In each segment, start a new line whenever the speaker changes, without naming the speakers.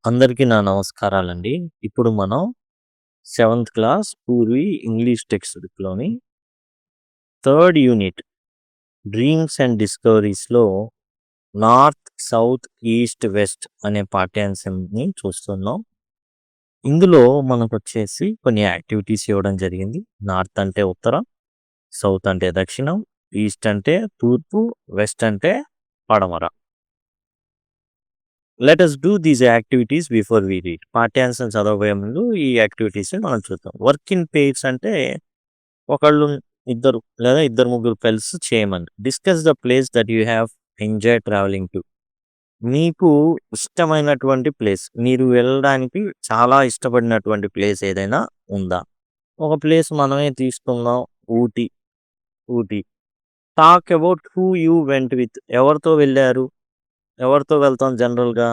అందరికీ నా నమస్కారాలండి. ఇప్పుడు మనం seventh class Poorvi English text బుక్‌లోని థర్డ్ యూనిట్ 'డ్రీమ్స్ అండ్ డిస్కవరీస్‌లో' నార్త్, సౌత్, ఈస్ట్, వెస్ట్ అనే పాఠ్యాంశంని చూస్తున్నాం. ఇందులో మనకొచ్చేసి కొన్ని యాక్టివిటీస్ ఇవ్వడం జరిగింది. నార్త్ అంటే ఉత్తరం, సౌత్ అంటే దక్షిణం, ఈస్ట్ అంటే తూర్పు, వెస్ట్ అంటే పడమర. Let us do these activities before we read. పాఠ్యాంశం చదవబోయే ముందు ఈ యాక్టివిటీస్‌ని మనం చూద్దాం. వర్క్ ఇన్ పెయిర్స్ అంటే ఒకళ్ళు, ఇద్దరు లేదా ఇద్దరు, ముగ్గురు కలిసి చేయమని. Discuss the place that you have enjoy travelling to. మీకు ఇష్టమైనటువంటి ప్లేస్, మీరు వెళ్ళడానికి చాలా ఇష్టపడినటువంటి ప్లేస్ ఏదైనా ఉందా? ఒక ప్లేస్ మనమే తీసుకుందాం. Ooty. Ooty. Talk about who you went with. ఎవరితో వెళ్లారు? ఎవరితో వెళ్తాం జనరల్‌గా?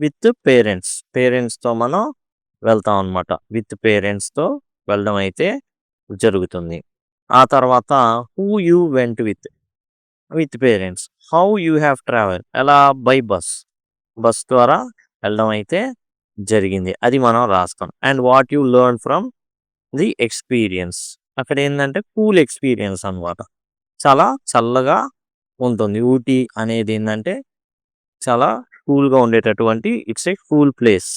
With parents. పేరెంట్స్‌తో మనం వెళ్తాం అనమాట. విత్ పేరెంట్స్‌తో వెళ్ళడం అయితే జరుగుతుంది. ఆ తర్వాత who you went with. With parents. How you have travel. ఎలా? By bus. బస్ ద్వారా వెళ్ళడం అయితే జరిగింది. అది మనం రాస్తాం. And what you learn from the experience. అక్కడ ఏందంటే కూల్ ఎక్స్‌పీరియన్స్ అనమాట. చాలా చల్లగా ఉంటుంది. ఊటీ అనేది ఏందంటే చాలా కూల్‌గా ఉండేటటువంటి ఇట్స్ ఏ కూల్ ప్లేస్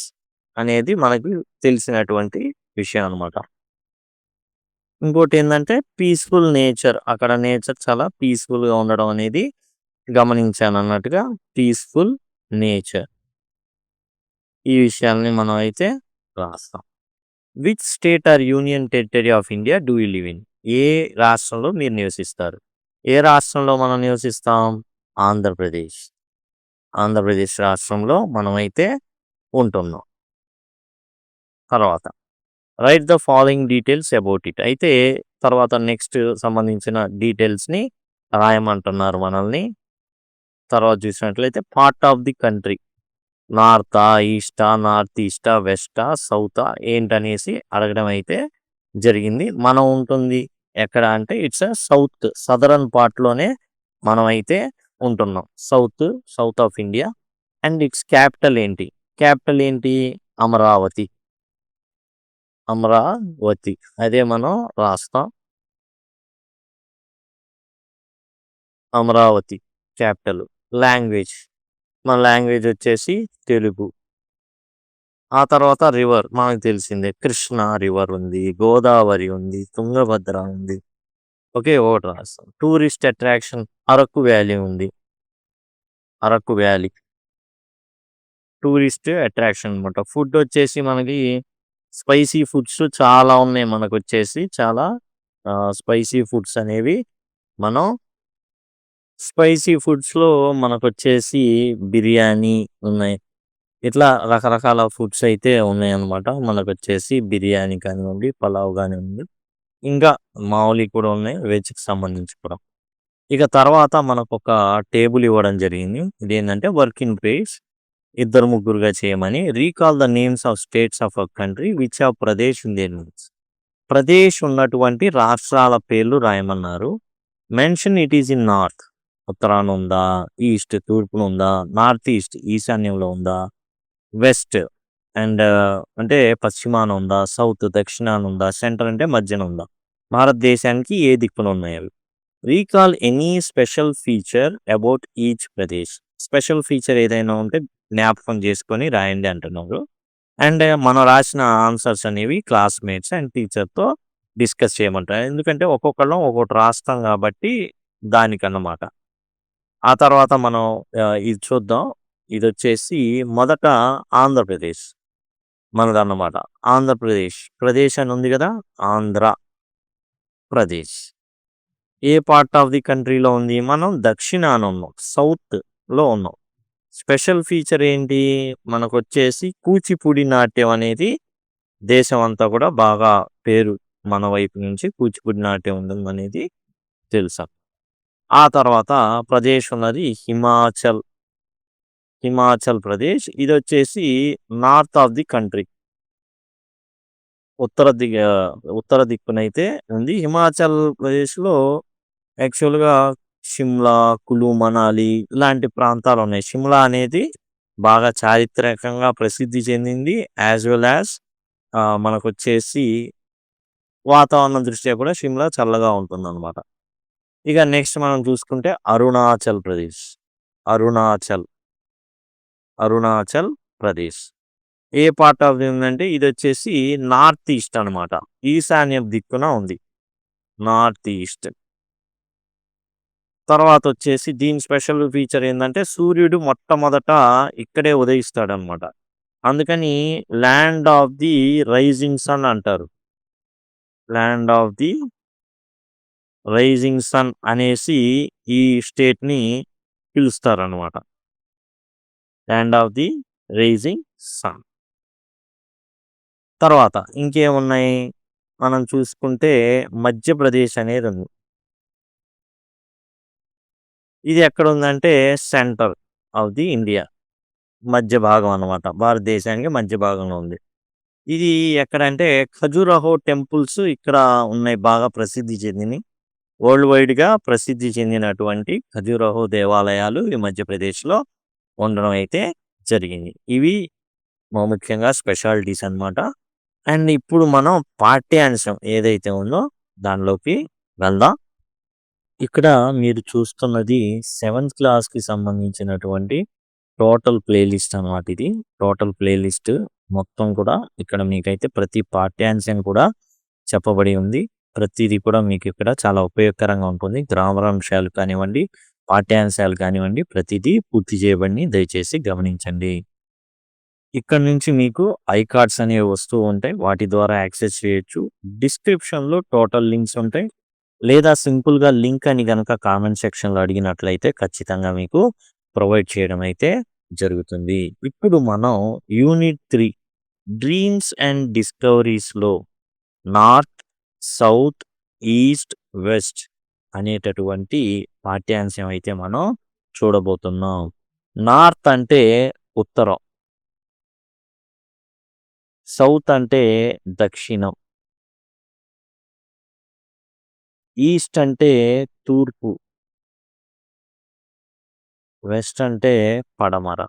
అనేది మనకి తెలిసినటువంటి విషయం అనమాట. ఇంకోటేందంటే పీస్‌ఫుల్ నేచర్. అక్కడ నేచర్ చాలా పీస్‌ఫుల్‌గా ఉండడం అనేది గమనించానన్నట్టుగా పీస్‌ఫుల్ నేచర్. ఈ విషయాల్ని మనం అయితే రాస్తాం. Which state or union territory of India do you live in. ఏ రాష్ట్రంలో మీరు నివసిస్తారు? ఏ రాష్ట్రంలో మనం నివసిస్తాం? ఆంధ్రప్రదేశ్. ఆంధ్రప్రదేశ్ రాష్ట్రంలో మనమైతే ఉంటున్నాం. తర్వాత write the following details about it. అయితే తర్వాత నెక్స్ట్ సంబంధించిన డీటెయిల్స్‌ని రాయమంటున్నారు మనల్ని. తర్వాత చూసినట్లయితే పార్ట్ ఆఫ్ ది కంట్రీ. నార్తా, ఈస్టా, నార్త్ ఈస్టా, వెస్టా, సౌతా ఏంటనేసి అడగడం అయితే జరిగింది. మనం ఉంటుంది ఎక్కడ అంటే ఇట్స్ సౌత్, సదరన్ పార్ట్‌లోనే మనమైతే ఉంటున్నాం. South of India. And it's capital ఏంటి? క్యాపిటల్ ఏంటి? అమరావతి. అమరావతి. అదే మనం రాస్తాం. అమరావతి క్యాపిటల్. లాంగ్వేజ్. మన లాంగ్వేజ్ వచ్చేసి తెలుగు. ఆ తర్వాత రివర్ మనకు తెలిసిందే. కృష్ణ రివర్ ఉంది, గోదావరి ఉంది, తుంగభద్ర ఉంది. ఒకే ఒకటి రాస్తాం. టూరిస్ట్ అట్రాక్షన్ అరకు వ్యాలీ ఉంది. అరకు వ్యాలీ టూరిస్ట్ అట్రాక్షన్ అనమాట. ఫుడ్ వచ్చేసి మనకి స్పైసీ ఫుడ్స్ చాలా ఉన్నాయి. మనకొచ్చేసి చాలా స్పైసీ ఫుడ్స్ అనేవి మనం స్పైసీ ఫుడ్స్‌లో మనకొచ్చేసి బిర్యానీ ఉన్నాయి. ఇట్లా రకరకాల ఫుడ్స్ అయితే ఉన్నాయన్నమాట. మనకొచ్చేసి బిర్యానీ కానివ్వండి, పలావ్ కానివ్వండి, ఇంకా మామూలియి కూడా ఉన్నాయి. వెజ్‌కి సంబంధించి కూడా. ఇక తర్వాత మనకొక టేబుల్ ఇవ్వడం జరిగింది. ఇదేంటంటే వర్క్ ఇన్ పేస్. ఇద్దరు, ముగ్గురుగా చేయమని. Recall the names of states of a country which have Pradesh in their names. Pradesh ఉన్నటువంటి రాష్ట్రాల పేర్లు రాయమన్నారు. Mention it is in north. ఉత్తరాన ఉందా? ఈస్ట్ తూర్పున ఉందా? నార్త్ ఈస్ట్ ఈశాన్యంలో ఉందా? వెస్ట్ అండ్ అంటే పశ్చిమాన ఉందా? సౌత్ దక్షిణాన ఉందా? సెంటర్ అంటే మధ్యన ఉందా? భారతదేశానికి ఏ దిక్కున ఉన్నాయి అవి? Recall any special feature about each Pradesh. Special feature ఏదైనా ఉంటే జ్ఞాపకం చేసుకొని రాయండి అంటున్నారు. అండ్ మనం రాసిన ఆన్సర్స్ అనేవి క్లాస్‌మేట్స్ అండ్ టీచర్‌తో డిస్కస్ చేయమంటారు. ఎందుకంటే ఒక్కొక్కళ్ళం ఒక్కోటి రాస్తాం కాబట్టి దానికన్నమాట. ఆ తర్వాత మనం ఇది చూద్దాం. ఇదొచ్చేసి మొదట ఆంధ్రప్రదేశ్ మనదన్నమాట. ఆంధ్రప్రదేశ్. ప్రదేశ్ అని ఉంది గదా! ఆంధ్ర ప్రదేశ్. ఏ పార్ట్ ఆఫ్ ది కంట్రీలో ఉంది? మనం దక్షిణాన ఉన్నాం. సౌత్‌లో ఉన్నాం. స్పెషల్ ఫీచర్ ఏంటి? మనకొచ్చేసి కూచిపూడి నాట్యం అనేది దేశం అంతా కూడా బాగా పేరు. మన వైపు నుంచి కూచిపూడి నాట్యం ఉందనేది తెలుసా. ఆ తర్వాత ప్రదేశ్ ఉన్నది హిమాచల్. హిమాచల్ ప్రదేశ్. ఇదొచ్చేసి నార్త్ ఆఫ్ ది కంట్రీ. ఉత్తర దిక్కునైతే ఉంది. హిమాచల్ ప్రదేశ్‌లో యాక్చువల్‌గా షిమ్లా, కులు, మనాలి ఇలాంటి ప్రాంతాలున్నాయి. షిమ్లా అనేది బాగా చారిత్రకంగా ప్రసిద్ధి చెందింది. యాజ్ వెల్ యాజ్ మనకొచ్చేసి వాతావరణం దృష్ట్యా కూడా షిమ్లా చల్లగా ఉంటుందన్నమాట. ఇక నెక్స్ట్ మనం చూసుకుంటే అరుణాచల్ ప్రదేశ్. అరుణాచల్, అరుణాచల్ ప్రదేశ్. ఏ పార్ట్ ఆఫ్ ది ఉందంటే ఇదొచ్చేసి నార్త్ ఈస్ట్ అనమాట. ఈశాన్య దిక్కున ఉంది. North east. తర్వాతొచ్చేసి దీని స్పెషల్ ఫీచర్ ఏందంటే సూర్యుడు మొట్టమొదట ఇక్కడే ఉదయిస్తాడనమాట. అందుకని land of the rising sun అంటారు. Land of the rising sun అనేసి ఈ స్టేట్‌ని పిలుస్తారనమాట. Land of the rising sun. తర్వాత ఇంకేమున్నాయి? మనం చూసుకుంటే మధ్యప్రదేశ్ అనేదుంది. ఇది ఎక్కడుందంటే సెంటర్ ఆఫ్ ది ఇండియా. మధ్య భాగం అన్నమాట. భారతదేశానికి మధ్య భాగంలో ఉంది. ఇది ఎక్కడంటే ఖజురహో టెంపుల్స్ ఇక్కడ ఉన్నాయి. బాగా ప్రసిద్ధి చెందినయి. వరల్డ్ వైడ్‌గా ప్రసిద్ధి చెందినటువంటి ఖజురహో దేవాలయాలు ఈ మధ్యప్రదేశ్‌లో ఉండడం అయితే జరిగింది. ఇవి ముఖ్యంగా స్పెషాలిటీస్ అన్నమాట. అండ్ ఇప్పుడు మనం పాఠ్యాంశం ఏదైతే ఉందో దానిలోకి వెళ్దాం. ఇక్కడ మీరు చూస్తున్నది 7th క్లాస్‌కి సంబంధించినటువంటి టోటల్ ప్లేలిస్ట్ అన్నమాట ఇది. టోటల్ ప్లేలిస్ట్ మొత్తం కూడా ఇక్కడ మీకైతే ప్రతి పాఠ్యాంశం కూడా చెప్పబడి ఉంది. ప్రతిది కూడా మీకు ఇక్కడ చాలా ఉపయోగకరంగా ఉంటుంది. గ్రామర్ అంశాలు కానివ్వండి, పాఠ్యాంశాలు కానివ్వండి, ప్రతిదీ పూర్తి చేయబడింది. దయచేసి గమనించండి. ఇక్కడ నుంచి మీకు ఐ కార్డ్స్ అనేవి వస్తూ ఉంటాయి. వాటి ద్వారా యాక్సెస్ చేయొచ్చు. డిస్క్రిప్షన్‌లో టోటల్ లింక్స్ ఉంటాయి. లేదా సింపుల్‌గా లింక్ అని గనక కామెంట్ సెక్షన్‌లో అడిగినట్లయితే ఖచ్చితంగా మీకు ప్రొవైడ్ చేయడం అయితే జరుగుతుంది. ఇప్పుడు మనం యూనిట్ 3 డ్రీమ్స్ అండ్ డిస్కవరీస్‌లో నార్త్, సౌత్, ఈస్ట్, వెస్ట్ అనేటటువంటి పాఠ్యాంశం అయితే మనం చూడబోతున్నాం. నార్త్ అంటే ఉత్తరం. సౌత్ అంటే దక్షిణం. ఈస్ట్ అంటే తూర్పు. వెస్ట్ అంటే పడమర.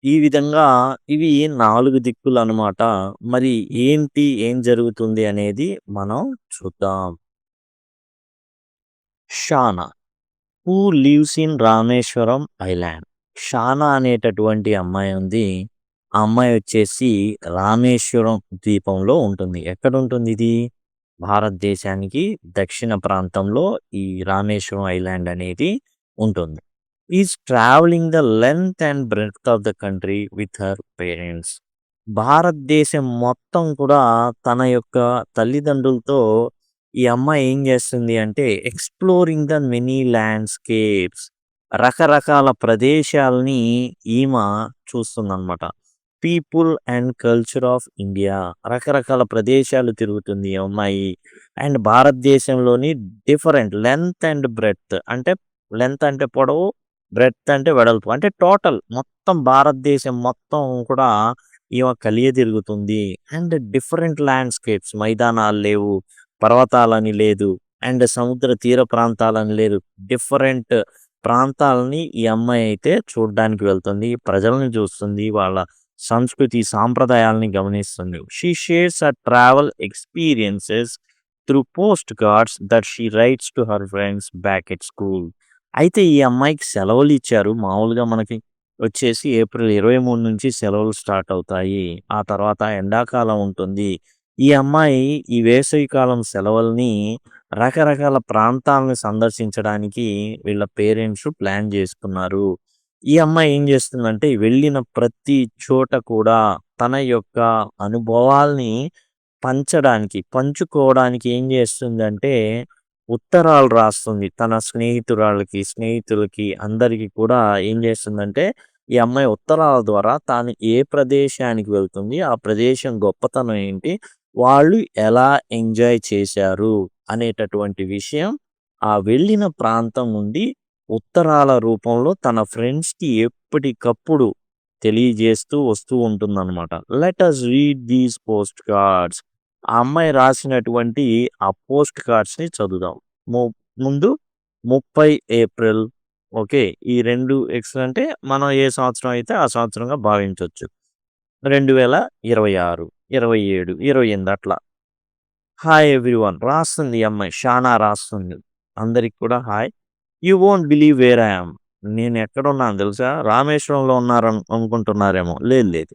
ఈ విధంగా ఇవి 4 దిక్కులనమాట. మరి ఏంటి? ఏం జరుగుతుంది అనేది మనం చూద్దాం. Shana who lives in Rameswaram island. Shana అనేటటువంటి అమ్మాయి ఉంది. ఆ అమ్మాయి వచ్చేసి రామేశ్వరం ద్వీపంలో ఉంటుంది. ఎక్కడుంటుంది ఇది? భారతదేశానికి దక్షిణ ప్రాంతంలో ఈ రామేశ్వరం ఐలాండ్ అనేది ఉంటుంది. Is travelling the length and breadth of the country with her parents. భారతదేశం మొత్తం కూడా తన యొక్క తల్లిదండ్రులతో ఈ అమ్మాయి ఏం చేస్తుంది అంటే ఎక్స్‌ప్లోరింగ్ ద మెనీ ల్యాండ్‌స్కేప్స్. రకరకాల ప్రదేశాల్ని ఈమె చూస్తుందనమాట. People and culture of India. రకరకాల ప్రదేశాలు తిరుగుతుంది ఈ అమ్మాయి. అండ్ భారతదేశంలోని డిఫరెంట్ లెంగ్త్ అండ్ బ్రెడ్త్ అంటే లెంగ్త్ అంటే పొడవు, బ్రెడ్త్ అంటే వెడల్పు. అంటే టోటల్ మొత్తం భారతదేశం మొత్తం కూడా ఈమె కలియతిరుగుతుంది. అండ్ డిఫరెంట్ ల్యాండ్‌స్కేప్స్ మైదానాలు లేవు, పర్వతాలని లేదు, అండ్ సముద్ర తీర ప్రాంతాలని లేదు. డిఫరెంట్ ప్రాంతాలని ఈ అమ్మాయి అయితే చూడ్డానికి వెళ్తుంది. ప్రజల్ని చూస్తుంది. వాళ్ళ సంస్కృతి, సాంప్రదాయాల్ని గమనిస్తుంది. She shares her travel experiences through postcards that she writes to her friends back at school. అయితే ఈ అమ్మాయికి సెలవులిచ్చారు. మామూలుగా మనకి వచ్చేసి ఏప్రిల్ 23 నుంచి సెలవులు స్టార్ట్ అవుతాయి. ఆ తర్వాత ఎండాకాలం ఉంటుంది. ఈ అమ్మాయి ఈ వేసవికాలం సెలవుల్ని రకరకాల ప్రాంతాలను సందర్శించడానికి వీళ్ళ పేరెంట్స్ ప్లాన్ చేసుకున్నారు. ఈ అమ్మాయి ఏం చేస్తుందంటే వెళ్ళిన ప్రతి చోట కూడా తన యొక్క అనుభవాల్ని పంచుకోవడానికి ఏం చేస్తుందంటే ఉత్తరాలు రాస్తుంది. తన స్నేహితులకి అందరికి కూడా ఏం చేస్తుందంటే ఈ అమ్మాయి ఉత్తరాల ద్వారా తాను ఏ ప్రదేశానికి వెళ్తుంది, ఆ ప్రదేశం గొప్పతనం ఏంటి, వాళ్ళు ఎలా ఎంజాయ్ చేశారు అనేటటువంటి విషయం ఆ వెళ్ళిన ప్రాంతం నుండి ఉత్తరాల రూపంలో తన ఫ్రెండ్స్‌కి ఎప్పటికప్పుడు తెలియజేస్తూ వస్తూ ఉంటుందన్నమాట. Let us read these postcards. ఆ అమ్మాయి రాసినటువంటి ఆ పోస్ట్ కార్డ్స్‌ని చదువుదాం. ము ముందు 30 ఏప్రిల్ ఓకే. ఈ 2 ఎక్స్ అంటే మనం ఏ సంవత్సరం అయితే ఆ సంవత్సరంగా భావించొచ్చు. 2026, 27, 28 అట్లా. హాయ్ ఎవ్రీవన్ రాస్తుంది ఈ అమ్మాయి. షానా రాస్తుంది. అందరికి కూడా hi. You won't believe where I am. నేను ఎక్కడున్నానో తెలుసా? రామేశ్వరంలో అనుకుంటున్నారేమో. లేదు లేదు.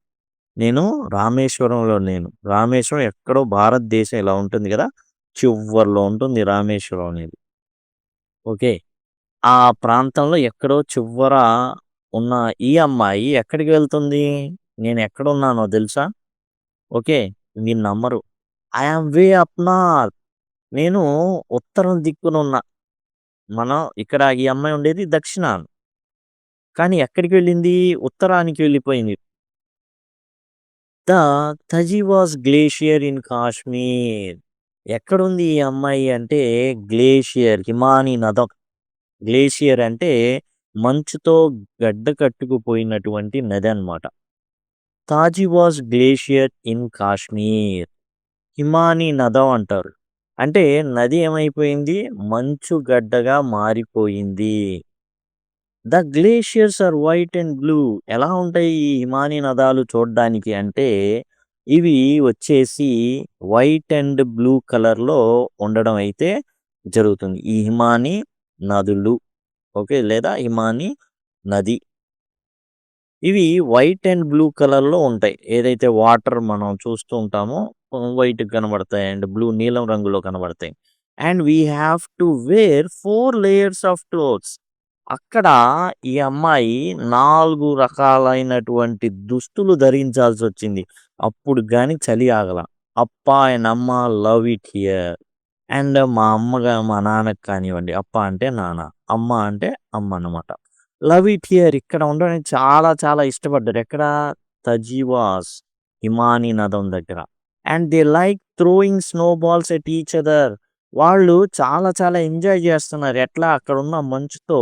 నేను రామేశ్వరంలో లేను. రామేశ్వరం ఎక్కడో భారతదేశం ఇలా ఉంటుంది గదా! చివ్వరలో ఉంటుంది రామేశ్వరం అనేది. ఓకే. ఆ ప్రాంతంలో ఎక్కడో చివ్వర ఉన్న ఈ అమ్మాయి ఎక్కడికి వెళ్తుంది? నేనెక్కడున్నానో తెలుసా? ఓకే. మీరు నమ్మరు. I am way up north. నేను ఉత్తరం దిక్కునున్నా. మనం ఇక్కడ ఈ అమ్మాయి ఉండేది దక్షిణాన. కానీ ఎక్కడికి వెళ్ళింది? ఉత్తరానికి వెళ్ళిపోయింది. The Thajiwas glacier in Kashmir. ఎక్కడుంది ఈ అమ్మాయి అంటే గ్లేషియర్ హిమానీ నదం. గ్లేషియర్ అంటే మంచుతో గడ్డ కట్టుకుపోయినటువంటి నది అన్నమాట. Thajiwas glacier in Kashmir. హిమానీ నదం అంటారు. అంటే నది ఏమైపోయింది? మంచు గడ్డగా మారిపోయింది. The glaciers are white and blue. ఎలా ఉంటాయి ఈ హిమానీ నదాలు చూడ్డానికి అంటే, ఇవి వచ్చేసి వైట్ అండ్ బ్లూ కలర్‌లో ఉండడం అయితే జరుగుతుంది. ఈ హిమానీ నదులు. ఓకే. లేదా హిమానీ నది. ఇవి వైట్ అండ్ బ్లూ కలర్‌లో ఉంటాయి. ఏదైతే వాటర్ మనం చూస్తూ ఉంటామో వైట్‌గా కనబడతాయి అండ్ బ్లూ నీలం రంగులో కనబడతాయి. And we have to wear 4 layers of clothes. అక్కడ ఈ అమ్మాయి 4 రకాలైనటువంటి దుస్తులు ధరించాల్సొచ్చింది. అప్పుడు గాని చలి ఆగల. అప్పా అండ్ అమ్మ లవ్ ఇట్ హియర్. అండ్ మా నాన్నకి కానివ్వండి. అప్ప అంటే నాన్న. అమ్మ అంటే అమ్మ అన్నమాట. లవ్ ఇట్ హియర్ ఇక్కడ ఉండడానికి చాలా చాలా ఇష్టపడ్డారు. ఎక్కడ? తజీవాస్ హిమానీ నదం దగ్గర. And they like throwing snow balls at each other. వాళ్ళు చాలా చాలా ఎంజాయ్ చేస్తున్నారు. ఎట్లా? అక్కడున్న మంచుతో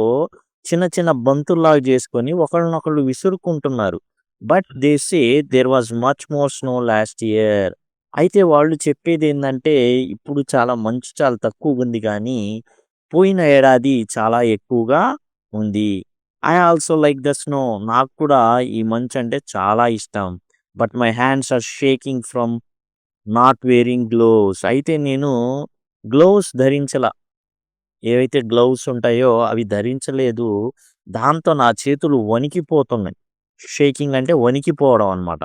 చిన్న చిన్న బంతుల్లాగా చేసుకొని ఒకళ్ళనొకళ్ళు విసురుకుంటున్నారు. But they say there was much more snow last year. అయితే వాళ్ళు చెప్పేదేందంటే, ఇప్పుడు చాలా మంచు చాలా తక్కువగుంది గానీ, పోయిన ఏడాది చాలా ఎక్కువగా ఉంది. I also like the snow. నాకు కూడా ఈ మంచంటే చాలా ఇష్టం. But my hands are shaking from not wearing gloves. అయితే నేను గ్లోవ్స్ ధరించలా. ఏవైతే గ్లౌస్ ఉంటాయో అవి ధరించలేదు. దాంతో నా చేతులు వణికిపోతున్నాయి. షేకింగ్ అంటే వణికిపోవడం అన్నమాట.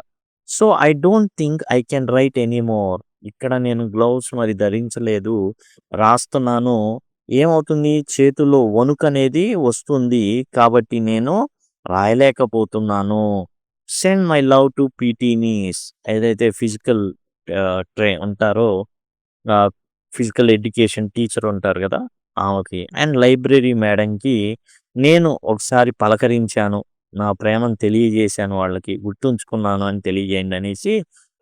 So, I don't think I can write anymore. ఇక్కడ నేను గ్లౌస్ మరి ధరించలేదు. రాస్తున్నాను. ఏమవుతుంది? చేతుల్లో వణుకనేది వస్తుంది. కాబట్టి నేను రాయలేకపోతున్నాను. Send my love to PT నీస్. ఏదైతే ఫిజికల్ ఉంటారో ఆహ్, ఫిజికల్ ఎడ్యుకేషన్ టీచర్ ఉంటారు గదా! ఆమెకి. అండ్ లైబ్రరీ మేడంకి నేను ఒకసారి పలకరించాను. నా ప్రేమను తెలియజేశాను వాళ్ళకి. గుర్తుంచుకున్నాను అని తెలియజేయండి అనేసి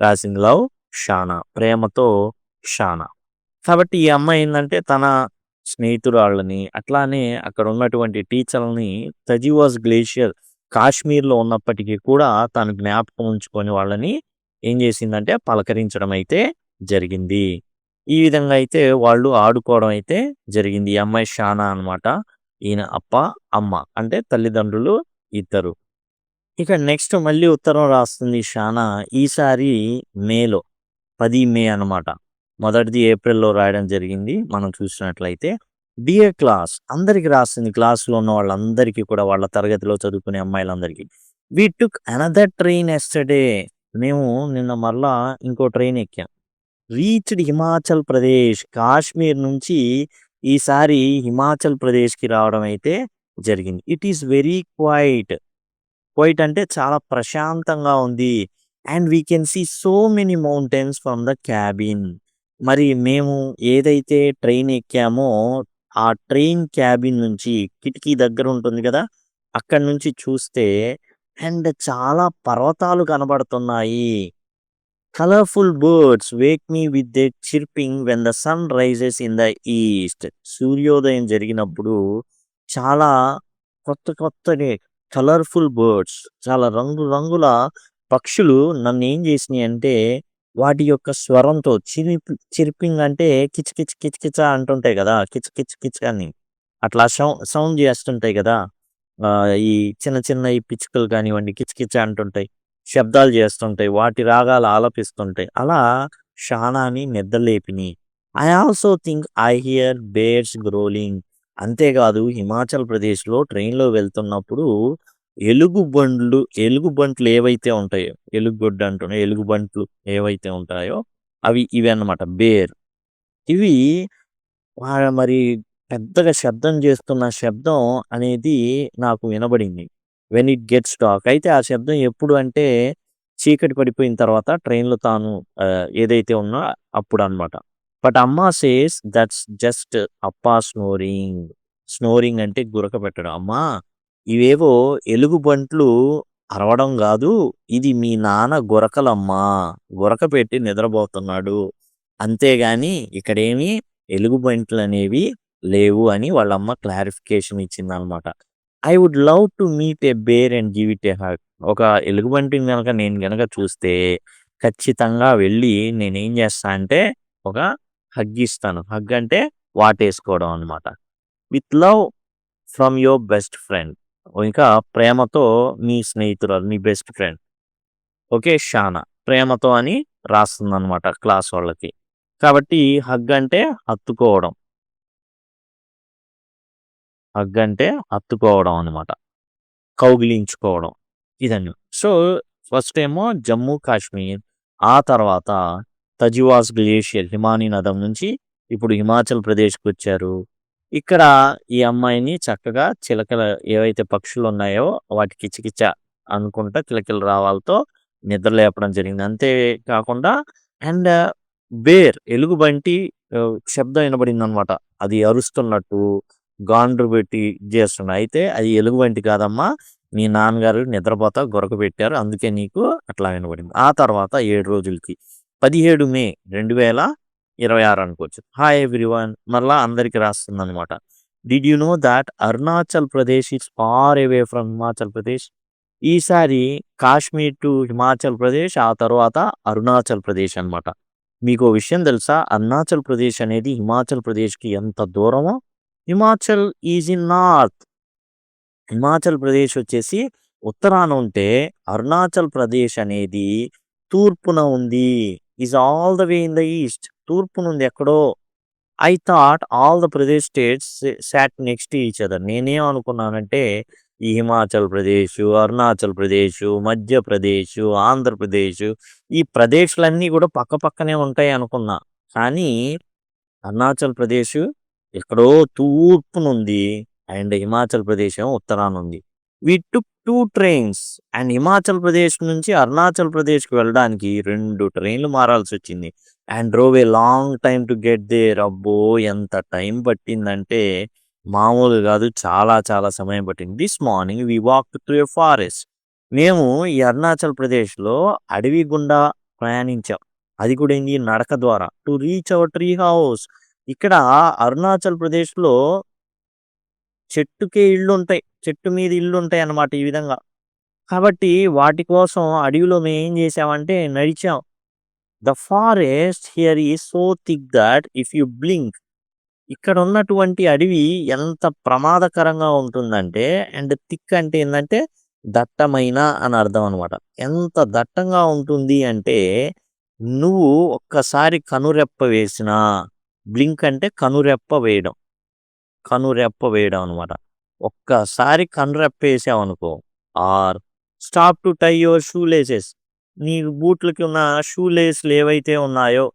రాసింది. Love Shana. ప్రేమతో షానా. కాబట్టి ఈ అమ్మాయి ఏందంటే తన స్నేహితురాళ్ళని, అట్లానే అక్కడ ఉన్నటువంటి టీచర్లని తజివాస్ గ్లేషియర్ కాశ్మీర్‌లో ఉన్నప్పటికీ కూడా తను జ్ఞాపకం ఉంచుకొని వాళ్ళని ఏం చేసిందంటే పలకరించడం అయితే జరిగింది. ఈ విధంగా అయితే వాళ్ళు ఆడుకోవడం అయితే జరిగింది. ఈ అమ్మాయి షానా అన్నమాట. ఈయన అప్ప, అమ్మ. అంటే తల్లిదండ్రులు ఇద్దరు. ఇక నెక్స్ట్ మళ్ళీ ఉత్తరం రాస్తుంది షానా. ఈసారి మేలో 10 మే అన్నమాట. మొదటిది ఏప్రిల్‌లో రాయడం జరిగింది. మనం చూసినట్లయితే. డియర్ క్లాస్ అందరికి రాస్తుంది. క్లాస్‌లో ఉన్న వాళ్ళందరికీ కూడా వాళ్ళ తరగతిలో చదువుకునే అమ్మాయిలందరికీ. We took another train yesterday. మేము నిన్న మరలా ఇంకో ట్రైన్ ఎక్కాం. రీచ్డ్ హిమాచల్ ప్రదేశ్. కాశ్మీర్ నుంచి ఈసారి హిమాచల్ ప్రదేశ్‌కి రావడం అయితే జరిగింది. It is very quiet. Quiet అంటే చాలా ప్రశాంతంగా ఉంది. And we can see so many mountains from the cabin. మరి మేము ఏదైతే ట్రైన్ ఎక్కామో, ఆ ట్రైన్ క్యాబిన్ నుంచి కిటికీ దగ్గర ఉంటుంది గదా! అక్కడి నుంచి చూస్తే అండ్ చాలా పర్వతాలు కనబడుతున్నాయి. Colourful birds wake me with their chirping when the sun rises in the east. సూర్యోదయం జరిగినప్పుడు చాలా కొత్త కొత్తటి కలర్‌ఫుల్ బర్డ్స్ చాలా రంగు రంగుల పక్షులు నన్నేం చేసినాయంటే, వాటి యొక్క స్వరంతో చిర్పింగ్ అంటే కిచ్ కిచ్ కిచ్ కిచ అంటుంటాయి గదా! కిచ్ కిచ్ కిచ్ అని. అట్లా సౌండ్ చేస్తుంటాయి గదా! ఈ చిన్న చిన్న ఈ పిచ్చుకలు కానివ్వండి కిచకిచ అంటుంటాయి. శబ్దాలు చేస్తుంటాయి. వాటి రాగాలు ఆలపిస్తుంటాయి. అలా షానాని నిద్రలేపినియి. I also think I hear bears growling. అంతేకాదు హిమాచల్ ప్రదేశ్‌లో ట్రైన్‌లో వెళ్తున్నప్పుడు ఎలుగుబంట్లు ఏవైతే ఉంటాయో, ఎలుగుగొడ్డు అంటున్నా, ఎలుగుబంట్లు ఏవైతే ఉంటాయో ఇవన్నమాట బేర్. ఇవి మరి పెద్దగా శబ్దం చేస్తున్న శబ్దం అనేది నాకు వినబడింది. When it gets dark. అయితే ఆ శబ్దం ఎప్పుడు అంటే చీకటి పడిపోయిన తర్వాత ట్రైన్‌లో తాను ఏదైతే ఉన్నో అప్పుడన్నమాట. బట్ అమ్మ సేస్ దట్స్ జస్ట్ అప్పా స్నోరింగ్. స్నోరింగ్ అంటే గురక పెట్టడం. అమ్మా ఇవేవో ఎలుగుబంట్లు అరవడం గాదు. ఇది మీ నాన్న గురకలమ్మా. గురక పెట్టి నిద్రబోతున్నాడు. అంతేగాని ఇక్కడేమి ఎలుగుబంట్లనేవి లేవు అని వాళ్ళమ్మ క్లారిఫికేషన్ ఇచ్చిందనమాట. I would love to meet a bear and give it a hug. ఒక ఎలుగుబంటిని గనక నేను గనక చూస్తే ఖచ్చితంగా వెళ్ళి నేనేం చేస్తా అంటే ఒక హగ్ ఇస్తాను. హగ్ అంటే వాటేసుకోవడం అనమాట. With love from your best friend. ఇంకా ప్రేమతో మీ స్నేహితురాలు, మీ బెస్ట్ ఫ్రెండ్. ఓకే. షానా. ప్రేమతో అని రాస్తుందనమాట క్లాస్ వాళ్ళకి. కాబట్టి హగ్ అంటే హత్తుకోవడం. హగ్ అంటే హత్తుకోవడం అనమాట. కౌగిలించుకోవడం. ఇదండి. సో, ఫస్టేమో జమ్మూ కాశ్మీర్. ఆ తర్వాత తజివాస్ గ్లేషియర్ హిమానీ నదం నుంచి ఇప్పుడు హిమాచల్ ప్రదేశ్‌కొచ్చారు. ఇక్కడ ఈ అమ్మాయిని చక్కగా చిలకల ఏవైతే పక్షులున్నాయో వాటి కిచకిచ అనుకుంటా కిలకిల రావాలతో నిద్ర లేపడం జరిగింది. అంతే కాకుండా అండ్ ఎలుగుబంటి శబ్దం వినబడిందనమాట. అది అరుస్తున్నట్టు, గాండ్రు పెట్టి చేస్తున్నాడు. అయితే అది ఎలుగుబంటి కాదమ్మా! మీ నాన్నగారు నిద్రపోతా గురక పెట్టారు. అందుకే నీకు అట్లా వినబడింది. ఆ తర్వాత 7 రోజులకి 17 మే 2026 అనుకోవచ్చు. హాయ్ ఎవ్రీవన్ మరలా అందరికి రాస్తుందనమాట. Did you know that Arunachal Pradesh is far away from Himachal Pradesh? ఈసారి కాశ్మీర్ టు హిమాచల్ ప్రదేశ్, ఆ తర్వాత అరుణాచల్ ప్రదేశ్ అనమాట. మీకో విషయం తెలుసా? అరుణాచల్ ప్రదేశ్ అనేది హిమాచల్ ప్రదేశ్‌కి ఎంత దూరమో? Himachal is in north. Himachal Pradesh వచ్చేసి ఉత్తరాన ఉంటే, అరుణాచల్ ప్రదేశ్ అనేది తూర్పున ఉంది. Is all the way in the east. తూర్పునుంది ఎక్కడో. I thought all the Pradesh states sat next to each other. నేనేమనుకున్నానంటే, ఈ హిమాచల్ ప్రదేశ్, అరుణాచల్ ప్రదేశ్, మధ్యప్రదేశ్, ఆంధ్రప్రదేశ్ ఈ ప్రదేశ్‌లన్నీ కూడా పక్కపక్కనే ఉంటాయి అనుకున్నా. కానీ అరుణాచల్ ప్రదేశ్ ఎక్కడో తూర్పునుంది. అండ్ హిమాచల్ ప్రదేశ్ ఏమో ఉత్తరానుంది. We took 2 trains and Himachal Pradesh నుంచి అరుణాచల్ ప్రదేశ్‌కి వెళ్ళడానికి 2 ట్రైన్‌లు మారాల్సొచ్చింది. And drove a long time to get there. అబ్బో! ఎంత టైం పట్టిందంటే మామూలు గాదు. చాలా చాలా సమయం పట్టింది. This morning we walked through a forest. మేము ఈ అరుణాచల్ ప్రదేశ్‌లో అడవి గుండా ప్రయాణించాం. అది కూడా ఏంది నడక ద్వారా. To reach our tree house. ఇక్కడ అరుణాచల్ ప్రదేశ్‌లో చెట్టుకే ఇళ్ళుంటాయి. చెట్టు మీద ఇళ్ళుంటాయన్నమాట ఈ విధంగా. కాబట్టి వాటి కోసం అడవిలో మేమేం చేసామంటే నడిచాం. The forest here is so thick that if you blink. ఇక్కడ ఉన్నటువంటి అడవి ఎంత ప్రమాదకరంగా ఉంటుందంటే అండ్ థిక్ అంటే ఏందంటే దట్టమైన అని అర్థం అనమాట. ఎంత దట్టంగా ఉంటుంది అంటే నువ్వు ఒక్కసారి కనురెప్ప వేసినా బ్లింక్ అంటే కనురెప్ప వేయడం అనమాట. ఒక్కసారి కనురెప్పేసావనుకో or stop to tie your shoelaces. నీ బూట్లకి ఉన్న షూ లేస్‌లు ఏవైతే ఉన్నాయో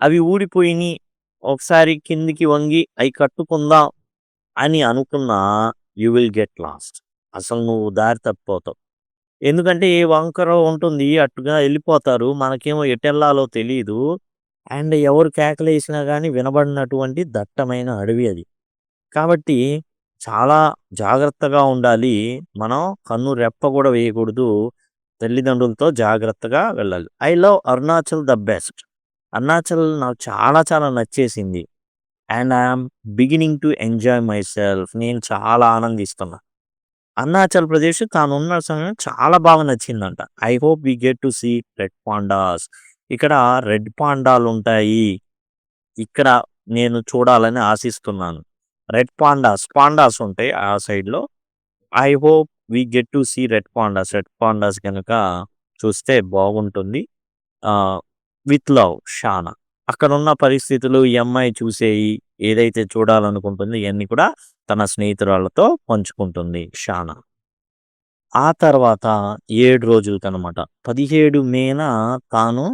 అవి ఊడిపోయినియి. ఒకసారి కిందికి వంగి అయి కట్టుకుందాం అని అనుకున్నా యూ విల్ గెట్ లాస్ట్. అసలు నువ్వు దారి తప్పిపోతావు. ఎందుకంటే ఏ వంకర ఉంటుంది. అటుగా ఎళ్ళిపోతారు. మనకేమో ఎటెళ్ళాలో తెలీదు. అండ్ ఎవరు కేకలేసినా గాని వినబడినటువంటి దట్టమైన అడవి అది. కాబట్టి చాలా జాగ్రత్తగా ఉండాలి. మనం కన్ను రెప్ప కూడా వేయకూడదు. తల్లిదండ్రులతో జాగ్రత్తగా వెళ్ళాలి. I love Arunachal the best. Arunachal నాకు చాలా చాలా నచ్చేసింది. And I am beginning to enjoy myself. నేను చాలా ఆనందిస్తున్నా. అరుణాచల్ ప్రదేశ్ తానున్న సమయం చాలా బాగా నచ్చిందంట. I hope we get to see red pandas. ఇక్కడ రెడ్ పాండాలుంటాయి. ఇక్కడ నేను చూడాలని ఆశిస్తున్నాను. రెడ్ పాండాస్ ఉంటాయి ఆ సైడ్‌లో. I hope we get to see red pandas కనుక చూస్తే బాగుంటుంది. With love Shana. అక్కడున్న పరిస్థితులు ఈ అమ్మాయి చూసేయి ఏదైతే చూడాలనుకుంటుందో ఇవన్నీ కూడా తన స్నేహితురాళ్ళతో పంచుకుంటుంది షానా. ఆ తర్వాత 7 రోజులకనమాట 17 మేన తాను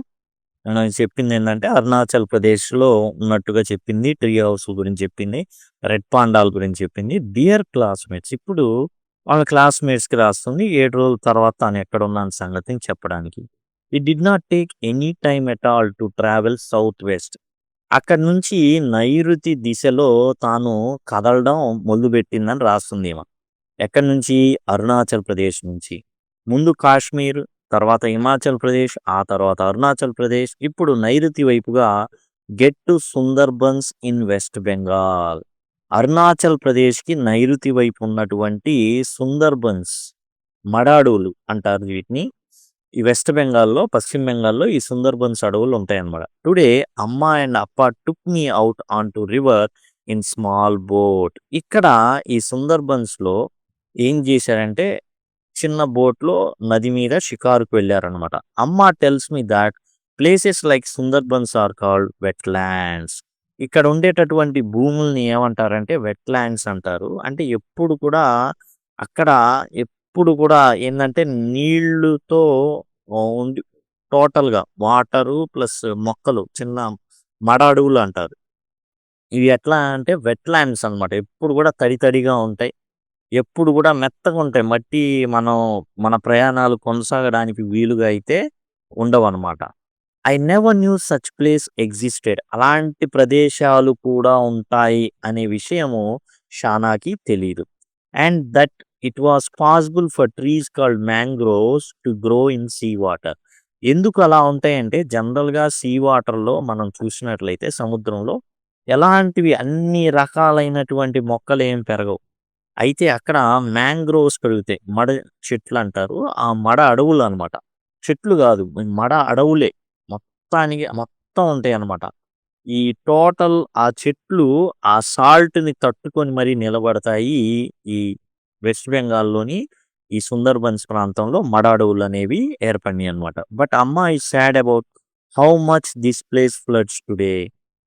చెప్పిందేంటంటే అరుణాచల్ ప్రదేశ్‌లో ఉన్నట్టుగా చెప్పింది. ట్రీ హౌస్ గురించి చెప్పింది. రెడ్ పాండాల గురించి చెప్పింది. డియర్ క్లాస్‌మేట్స్ ఇప్పుడు వాళ్ళ క్లాస్‌మేట్స్‌కి రాస్తుంది. 7 రోజుల తర్వాత తాను ఎక్కడున్నాను సంగతిని చెప్పడానికి. It did not take any time at all to travel south west. అక్కడి నుంచి నైరుతి దిశలో తాను కదలడం మొదలుపెట్టిందని రాస్తుంది ఈమ. ఎక్కడి నుంచి? అరుణాచల్ ప్రదేశ్ నుంచి. ముందు కాశ్మీర్, తర్వాత హిమాచల్ ప్రదేశ్, ఆ తర్వాత అరుణాచల్ ప్రదేశ్. ఇప్పుడు నైరుతి వైపుగా get to Sundarbans in West Bengal. Arunachal ప్రదేశ్‌కి నైరుతి వైపు ఉన్నటువంటి సుందర్బన్స్ మడ అడవులు అంటారు వీటిని. ఈ వెస్ట్ బెంగాల్‌లో, పశ్చిమ బెంగాల్‌లో ఈ సుందర్బన్స్ అడవులు ఉంటాయన్నమాట. Today amma and appa took me out on to river in small boat. ఇక్కడ ఈ సుందర్బన్స్‌లో ఏం చేశారంటే చిన్న బోట్‌లో నది మీద షికారుకు వెళ్లారనమాట. అమ్మ tells me that places like Sundarbans are called wetlands. ఇక్కడ ఉండేటటువంటి భూముల్ని ఏమంటారంటే వెట్లాండ్స్ అంటారు. అంటే ఎప్పుడు కూడా అక్కడ ఎప్పుడు కూడా ఏందంటే నీళ్ళుతో ఉండి టోటల్‌గా వాటరు ప్లస్ మొక్కలు చిన్న మడ అడవులు అంటారు. ఇవి ఎట్లా అంటే వెట్లాండ్స్ అన్నమాట. ఎప్పుడు కూడా తడి తడిగా ఉంటాయి. ఎప్పుడు కూడా మెత్తగుంటాయి. మట్టి మనం మన ప్రయాణాలు కొనసాగడానికి వీలుగా అయితే ఉండవనమాట. I never knew such place existed. అలాంటి ప్రదేశాలు కూడా ఉంటాయి అనే విషయము షానాకి తెలీదు. And that it was possible for trees called mangroves to grow in sea water. ఎందుకు అలా ఉంటాయంటే జనరల్‌గా సీ వాటర్‌లో మనం చూసినట్లయితే సముద్రంలో ఎలాంటివి అన్ని రకాలైనటువంటి మొక్కలేం పెరగవు. అయితే అక్కడ మ్యాంగ్రోవ్స్ పెరుగుతాయి. మడ చెట్లంటారు. ఆ మడ అడవులనమాట. చెట్లు గాదు. మడ అడవులే. మొత్తానికి మొత్తం ఉంటాయనమాట. ఈ టోటల్ ఆ చెట్లు ఆ సాల్ట్‌ని తట్టుకొని మరీ నిలబడతాయి. ఈ వెస్ట్ బెంగాల్‌లోని ఈ సుందర్బన్స్ ప్రాంతంలో మడ అడవులనేవి ఏర్పడినియనమాట. బట్ అమ్మ is sad about how much this place floods today.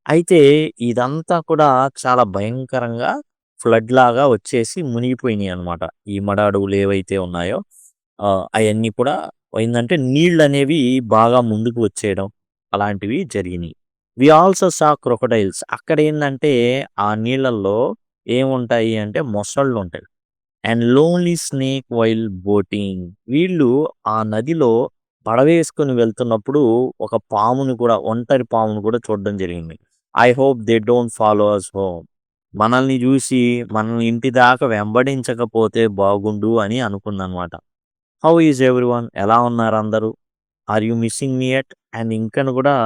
అయితే ఇదంతా కూడా చాలా భయంకరంగా ఫ్లడ్ లాగా వచ్చేసి మునిగిపోయినాయనమాట. ఈ మడ అడవులు ఏవైతే ఉన్నాయో అయన్నీ కూడా ఏందంటే నీళ్ళనేవి బాగా ముందుకు వచ్చేయడం అలాంటివి జరిగినియి. We also saw crocodiles. అక్కడేందంటే ఆ నీళ్ళల్లో ఏముంటాయి అంటే మొసళ్ళుంటాయి. And lonely snake while boating. వీళ్ళు ఆ నదిలో పడవేసుకొని వెళ్తున్నప్పుడు ఒక పాముని కూడా ఒంటరి పాముని కూడా చూడడం జరిగింది. I hope they don't follow us home. మనల్ని జూసి మనల్ని ఇంటి దాకా వెంబడించకపోతే బాగుండు అని అనుకుందనమాట. How is everyone? ఎలా ఉన్నారందరూ? Are you missing me yet? And ఇంకను కూడా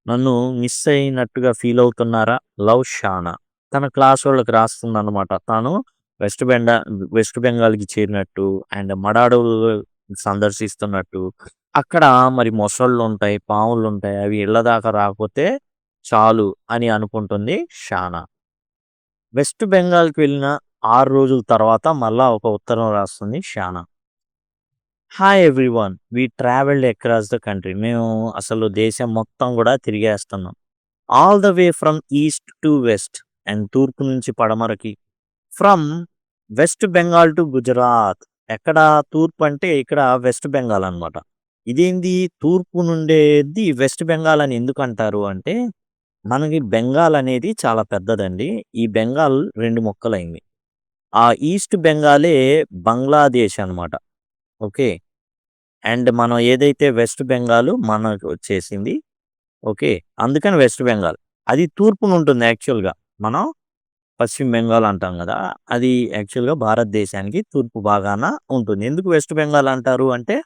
నన్ను మిస్ అయినట్టుగా ఫీల్ అవుతున్నారా? లవ్ షానా. తన క్లాసోళ్ళకి రాస్తుందనమాట. తాను వెస్ట్ బెండా వెస్ట్ బెంగాల్‌కి చేరినట్టు అండ్ మడ అడవులు సందర్శిస్తున్నట్టు. అక్కడ మరి మొసళ్ళుంటాయి, పాములుంటాయి. అవి ఇళ్ళ దాకా రాకపోతే చాలు అని అనుకుంటుంది షానా. వెస్ట్ బెంగాల్‌కి వెళ్ళిన 6 రోజుల తర్వాత మళ్ళా ఒక ఉత్తరం రాస్తుంది Shana. Hi everyone. We travelled across the country. మేము అసలు దేశం మొత్తం గూడా తిరిగేస్తున్నాం. All the way from east to west and తూర్పు నుంచి పడమరకి. From West Bengal to Gujarat. ఎక్కడ తూర్పు అంటే ఇక్కడ వెస్ట్ బెంగాల్ అనమాట. ఇదేంది తూర్పు నుండేది వెస్ట్ బెంగాల్ అని ఎందుకంటారు అంటే, మనకి బెంగాల్ అనేది చాలా పెద్దదండి. ఈ బెంగాల్ 2 ముక్కలైంది. ఆ ఈస్ట్ బెంగాలే బంగ్లాదేశ్ అనమాట. ఓకే. అండ్ మనం ఏదైతే వెస్ట్ బెంగాల్ మనకు వచ్చేసింది. ఓకే. అందుకని వెస్ట్ బెంగాల్. అది తూర్పునుంటుంది యాక్చువల్‌గా. మనం పశ్చిమ బెంగాల్ అంటాం గదా! అది యాక్చువల్‌గా భారతదేశానికి తూర్పు భాగాన ఉంటుంది. ఎందుకు వెస్ట్ బెంగాల్ అంటారు అంటే,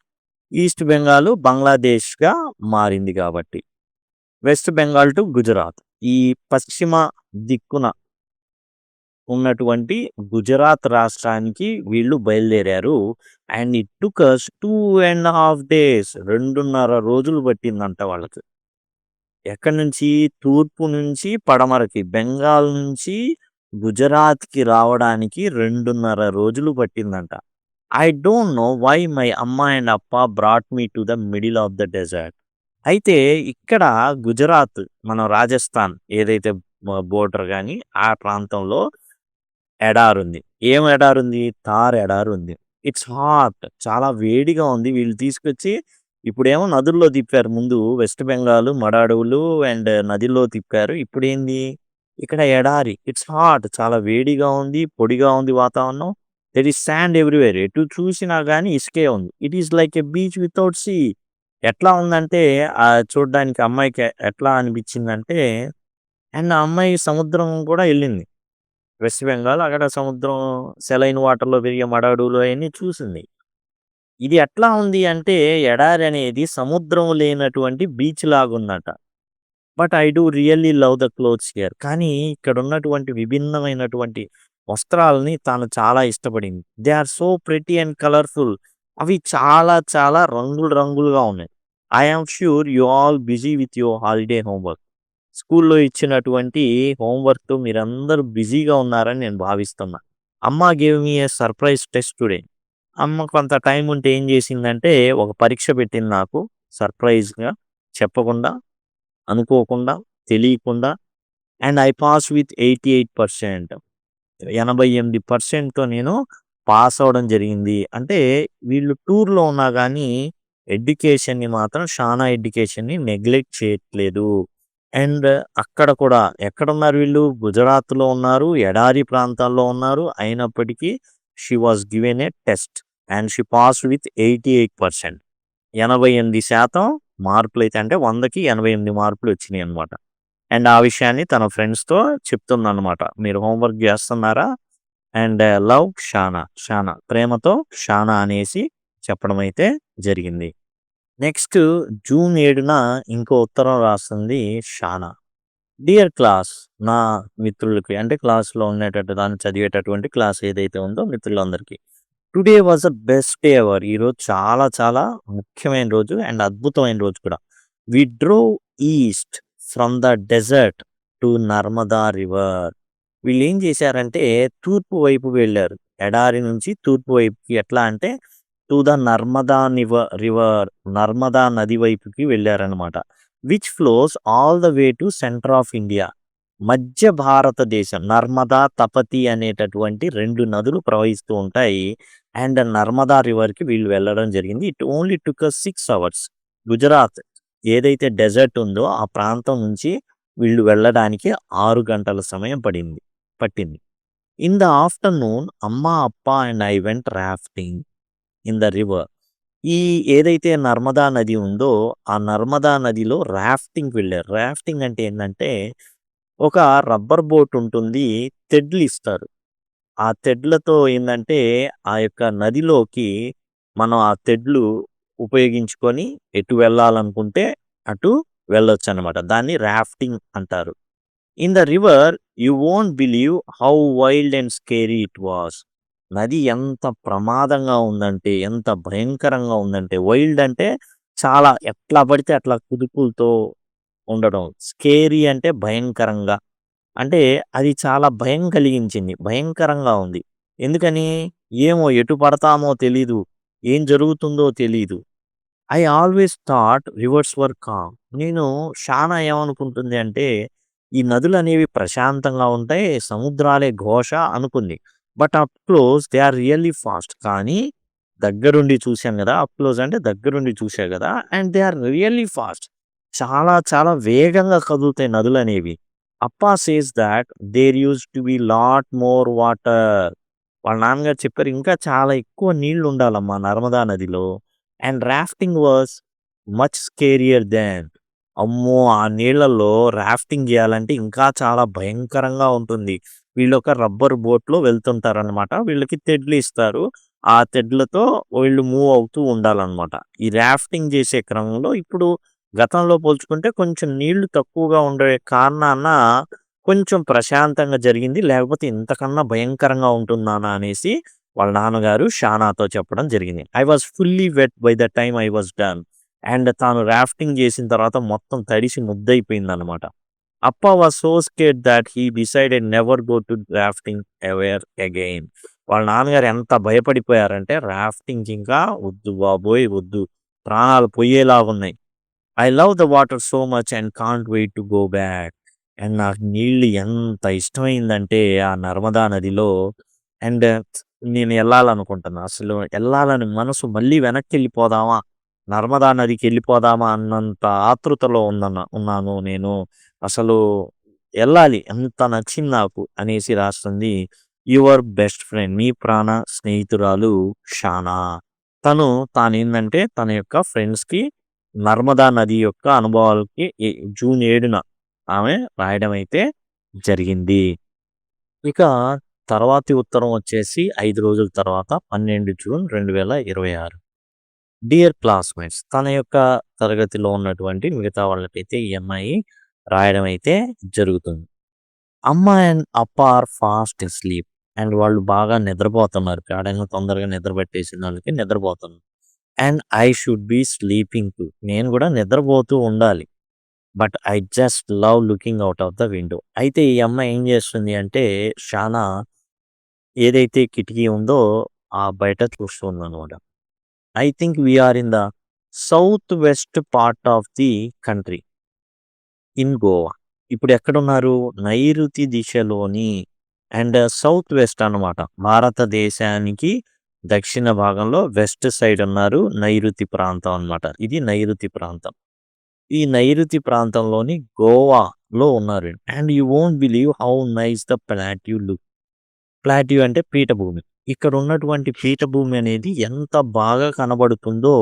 ఈస్ట్ బెంగాల్ బంగ్లాదేశ్‌గా మారింది గాబట్టి. West Bengal to Gujarat. ఈ పశ్చిమ దిక్కున ఉన్నటువంటి గుజరాత్ రాష్ట్రానికి వీళ్ళు బయలుదేరారు. And it took us 2½ days. 2½ రోజులు పట్టిందంట వాళ్ళకి. ఎక్కడి నుంచి? తూర్పు నుంచి పడమరకి. బెంగాల్ నుంచి గుజరాత్‌కి రావడానికి 2:30 రోజులు పట్టిందంట. I don't know why my amma and appa brought me to the middle of the desert. అయితే ఇక్కడ గుజరాత్, మనం రాజస్థాన్ ఏదైతే బోర్డర్ గాని ఆ ప్రాంతంలో ఎడారుంది. ఏం ఎడారుంది? థార్ ఎడారుంది. It's hot. చాలా వేడిగా ఉంది. వీళ్ళు తీసుకొచ్చి ఇప్పుడేమో నదుల్లో తిప్పారు. ముందు వెస్ట్ బెంగాల్ మడ అడవులు అండ్ నదిలో తిప్పారు. ఇప్పుడేంది? ఇక్కడ ఎడారి. It's hot. చాలా వేడిగా ఉంది. పొడిగా ఉంది వాతావరణం. There is sand everywhere. ఎటు చూసినా గాని ఇసుకే ఉంది. It is like a beach without sea. ఎట్లా ఉందంటే చూడ్డానికి అమ్మాయికి ఎట్లా అనిపించిందంటే, అండ్ ఆ అమ్మాయి సముద్రం కూడా ఎళ్ళింది. వెస్ట్ బెంగాల్ అక్కడ సముద్రం, సెలైన్ వాటర్‌లో పెరిగే మడ అడవులు అయన్నీ చూసింది. ఇది ఎట్లా ఉంది అంటే ఎడారి అనేది సముద్రం లేనటువంటి బీచ్ లాగుందట. But I do really love the clothes here. కానీ ఇక్కడున్నటువంటి విభిన్నమైనటువంటి వస్త్రాలని తాను చాలా ఇష్టపడింది. They are so pretty and colourful. అవి చాలా చాలా రంగులు రంగులుగా ఉన్నాయి. I am sure you all busy with your holiday homework. స్కూల్‌లో ఇచ్చినటువంటి హోంవర్క్‌తో మీరందరూ బిజీగా ఉన్నారని నేను భావిస్తున్నా. Amma gave me a surprise test today. అమ్మ కొంత టైం ఉంటే ఏం చేసిందంటే ఒక పరీక్ష పెట్టింది నాకు సర్ప్రైజ్‌గా, చెప్పకుండా, అనుకోకుండా, తెలియకుండా. And I pass with 88%. 88%తో నేను పాస్ అవ్వడం జరిగింది. అంటే వీళ్ళు టూర్‌లో ఉన్నా గానీ ఎడ్యుకేషన్‌ని మాత్రం ఎడ్యుకేషన్‌ని నెగ్లెక్ట్ చేయట్లేదు. అండ్ అక్కడ కూడా ఎక్కడున్నారు వీళ్ళు? గుజరాత్‌లో ఉన్నారు. ఎడారి ప్రాంతాల్లో ఉన్నారు. అయినప్పటికీ she was given a test and she passed with 88%. 88% మార్కులైతే, అంటే 100కి 88 మార్కులు వచ్చినాయన్నమాట. అండ్ ఆ విషయాన్ని తన ఫ్రెండ్స్‌తో చెప్తుందన్నమాట. మీరు హోంవర్క్ చేస్తున్నారా? And love Shana. ప్రేమతో షానా అనేసి చెప్పడం అయితే జరిగింది. నెక్స్ట్ జూన్ 7న ఇంకో ఉత్తరం రాస్తుంది షానా. డియర్ క్లాస్, నా మిత్రులకి, అంటే క్లాస్‌లో ఉండేటట్టు దాన్ని చదివేటటువంటి క్లాస్ ఏదైతే ఉందో మిత్రులందరికీ. Today was the best day ever. ఈరోజు చాలా చాలా ముఖ్యమైన రోజు అండ్ అద్భుతమైన రోజు కూడా. We drove east from the desert to Narmada river. వీళ్ళేం చేశారంటే తూర్పు వైపు వెళ్ళారు. ఎడారి నుంచి తూర్పు వైపుకి. ఎట్లా అంటే టు ద రివర్, నర్మదా నది వైపుకి వెళ్ళారనమాట. Which flows all the way to centre of India. మధ్య భారతదేశం, నర్మదా, తపతి అనేటటువంటి 2 నదులు ప్రవహిస్తూ ఉంటాయి. అండ్ నర్మదా రివర్‌కి వీళ్ళు వెళ్ళడం జరిగింది. It only took us 6 hours. Gujarat ఏదైతే డెజర్ట్ ఉందో ఆ ప్రాంతం నుంచి వీళ్ళు వెళ్ళడానికి 6 గంటల సమయం పట్టింది. ఇన్ ద ఆఫ్టర్‌నూన్ అమ్మ, అప్ప and I went rafting in the river. ఈ ఏదైతే నర్మదా నది ఉందో ఆ నర్మదా నదిలో రాఫ్టింగ్‌కి వెళ్ళారు. రాఫ్టింగ్ అంటే ఏందంటే ఒక రబ్బర్ బోట్ ఉంటుంది. తెడ్లిస్తారు. ఆ తెడ్లతో ఏందంటే ఆ యొక్క నదిలోకి మనం ఆ తెడ్లు ఉపయోగించుకొని ఎటు వెళ్ళాలనుకుంటే అటు వెళ్ళొచ్చనమాట. దాన్ని రాఫ్టింగ్ అంటారు. In the river you won't believe how wild and scary it was. నది ఎంత ప్రమాదంగా ఉందంటే, ఎంత భయంకరంగా ఉందంటే, వైల్డ్ అంటే చాలా ఎట్లా పడితే అట్లా కుదుపులతో ఉండడం. స్కేరీ అంటే భయంకరంగా. అంటే అది చాలా భయం కలిగించింది. భయంకరంగా ఉంది. ఎందుకని? ఏమో ఎటు పడతామో తెలీదు. ఏం జరుగుతుందో తెలీదు. I always thought rivers were calm. నేను షానా ఏమనుకుంటుంది అంటే, ఈ నదులనేవి ప్రశాంతంగా ఉంటాయి. సముద్రాలే ఘోష అనుకుంది. But up close they are really fast. కానీ దగ్గరుండి చూసాం గదా! అప్ క్లోజ్ అంటే దగ్గరుండి చూసా గదా! And they are really fast. చాలా చాలా వేగంగా కదులుతాయి నదులనేవి. Appa says that there used to be lot more water. వాళ్ళ నాన్నగారు చెప్పారు, ఇంకా చాలా ఎక్కువ నీళ్లుండాలమ్మా నర్మదా నదిలో. And rafting was much scarier then. అమ్మో! ఆ నీళ్ళల్లో రాఫ్టింగ్ జేయాలంటే ఇంకా చాలా భయంకరంగా ఉంటుంది. వీళ్ళొక రబ్బర్ బోట్‌లో వెళ్తుంటారనమాట. వీళ్ళకి తెడ్లు ఇస్తారు. ఆ తెడ్లతో వీళ్ళు మూవ్ అవుతూ ఉండాలనమాట. ఈ రాఫ్టింగ్ జేసే క్రమంలో ఇప్పుడు గతంలో పోల్చుకుంటే కొంచెం నీళ్లు తక్కువగా ఉండే కారణాన కొంచెం ప్రశాంతంగా జరిగింది. లేకపోతే ఇంతకన్నా భయంకరంగా ఉంటుంది నాన్న అనేసి వాళ్ళ నాన్నగారు షానాతో చెప్పడం జరిగింది. I was fully wet by the time I was done. And తాను రాఫ్టింగ్ చేసిన తర్వాత మొత్తం తడిసి ముద్దయిపోయిందనమాట. Appa was so scared that he decided never go to rafting ever again. వాళ్ళ నాన్నగారు ఎంత భయపడిపోయారంటే రాఫ్టింగ్‌కి ఇంకా వద్దు బాబోయ్! వద్దు. ప్రాణాలు పోయేలాగున్నాయి. I love the water so much and can't wait to go back. And నాకు నీళ్ళు ఎంత ఇష్టమైందంటే ఆ నర్మదా నదిలో అండ్ నేను ఎళ్ళాలనుకుంటున్నా. అసలు ఎళ్ళాలని మనసు మళ్ళీ వెనక్కెళ్ళిపోదామా? నర్మదా నదికెళ్ళిపోదామా అన్నంత ఆతృతలో ఉన్నాను నేను. అసలు ఎళ్ళాలి. అంత నచ్చింది నాకు అనేసి రాస్తుంది. యువర్ బెస్ట్ ఫ్రెండ్ మీ ప్రాణ స్నేహితురాలు షానా. తానేందంటే తన యొక్క ఫ్రెండ్స్‌కి నర్మదా నది యొక్క అనుభవాలకి జూన్ 7న ఆమె రాయడం అయితే జరిగింది. ఇక తర్వాతి ఉత్తరం వచ్చేసి 5 రోజుల తర్వాత 12 జూన్ 2026. డియర్ క్లాస్‌మేట్స్ తన యొక్క తరగతిలో ఉన్నటువంటి మిగతా వాళ్ళకైతే ఈ అమ్మాయి రాయడం అయితే జరుగుతుంది. అమ్మ అండ్ అప్ప ఆర్ ఫాస్ట్ అస్లీప్. అండ్ వాళ్ళు బాగా నిద్రపోతున్నారు. గాఢంగా తొందరగా నిద్ర పట్టేసిన వాళ్ళకి నిద్రపోతున్నారు. And I should be sleeping to. నేను కూడా నిద్రపోతూ ఉండాలి. But I just love looking out of the window. అయితే ఈ అమ్మాయి ఏం చేస్తుంది అంటే షానా ఏదైతే కిటికీ ఉందో ఆ బయట చూస్తూ ఉందన్నమాట. I think we are in the south west part of the country in Goa. ఇప్పుడు ఎక్కడున్నారు? నైరుతి దిశలోని అండ్ సౌత్ వెస్ట్ అన్నమాట. భారతదేశానికి దక్షిణ భాగంలో వెస్ట్ సైడ్ ఉన్నారు. నైరుతి ప్రాంతం అన్నమాట. ఇది నైరుతి ప్రాంతం. ఈ నైరుతి ప్రాంతంలోని గోవాలో ఉన్నారు. And you won't believe how nice the plateau look. Plateau అంటే పీఠభూమి. ఇక్కడ ఉన్నటువంటి పీఠభూమి అనేది ఎంత బాగా కనబడుతుందో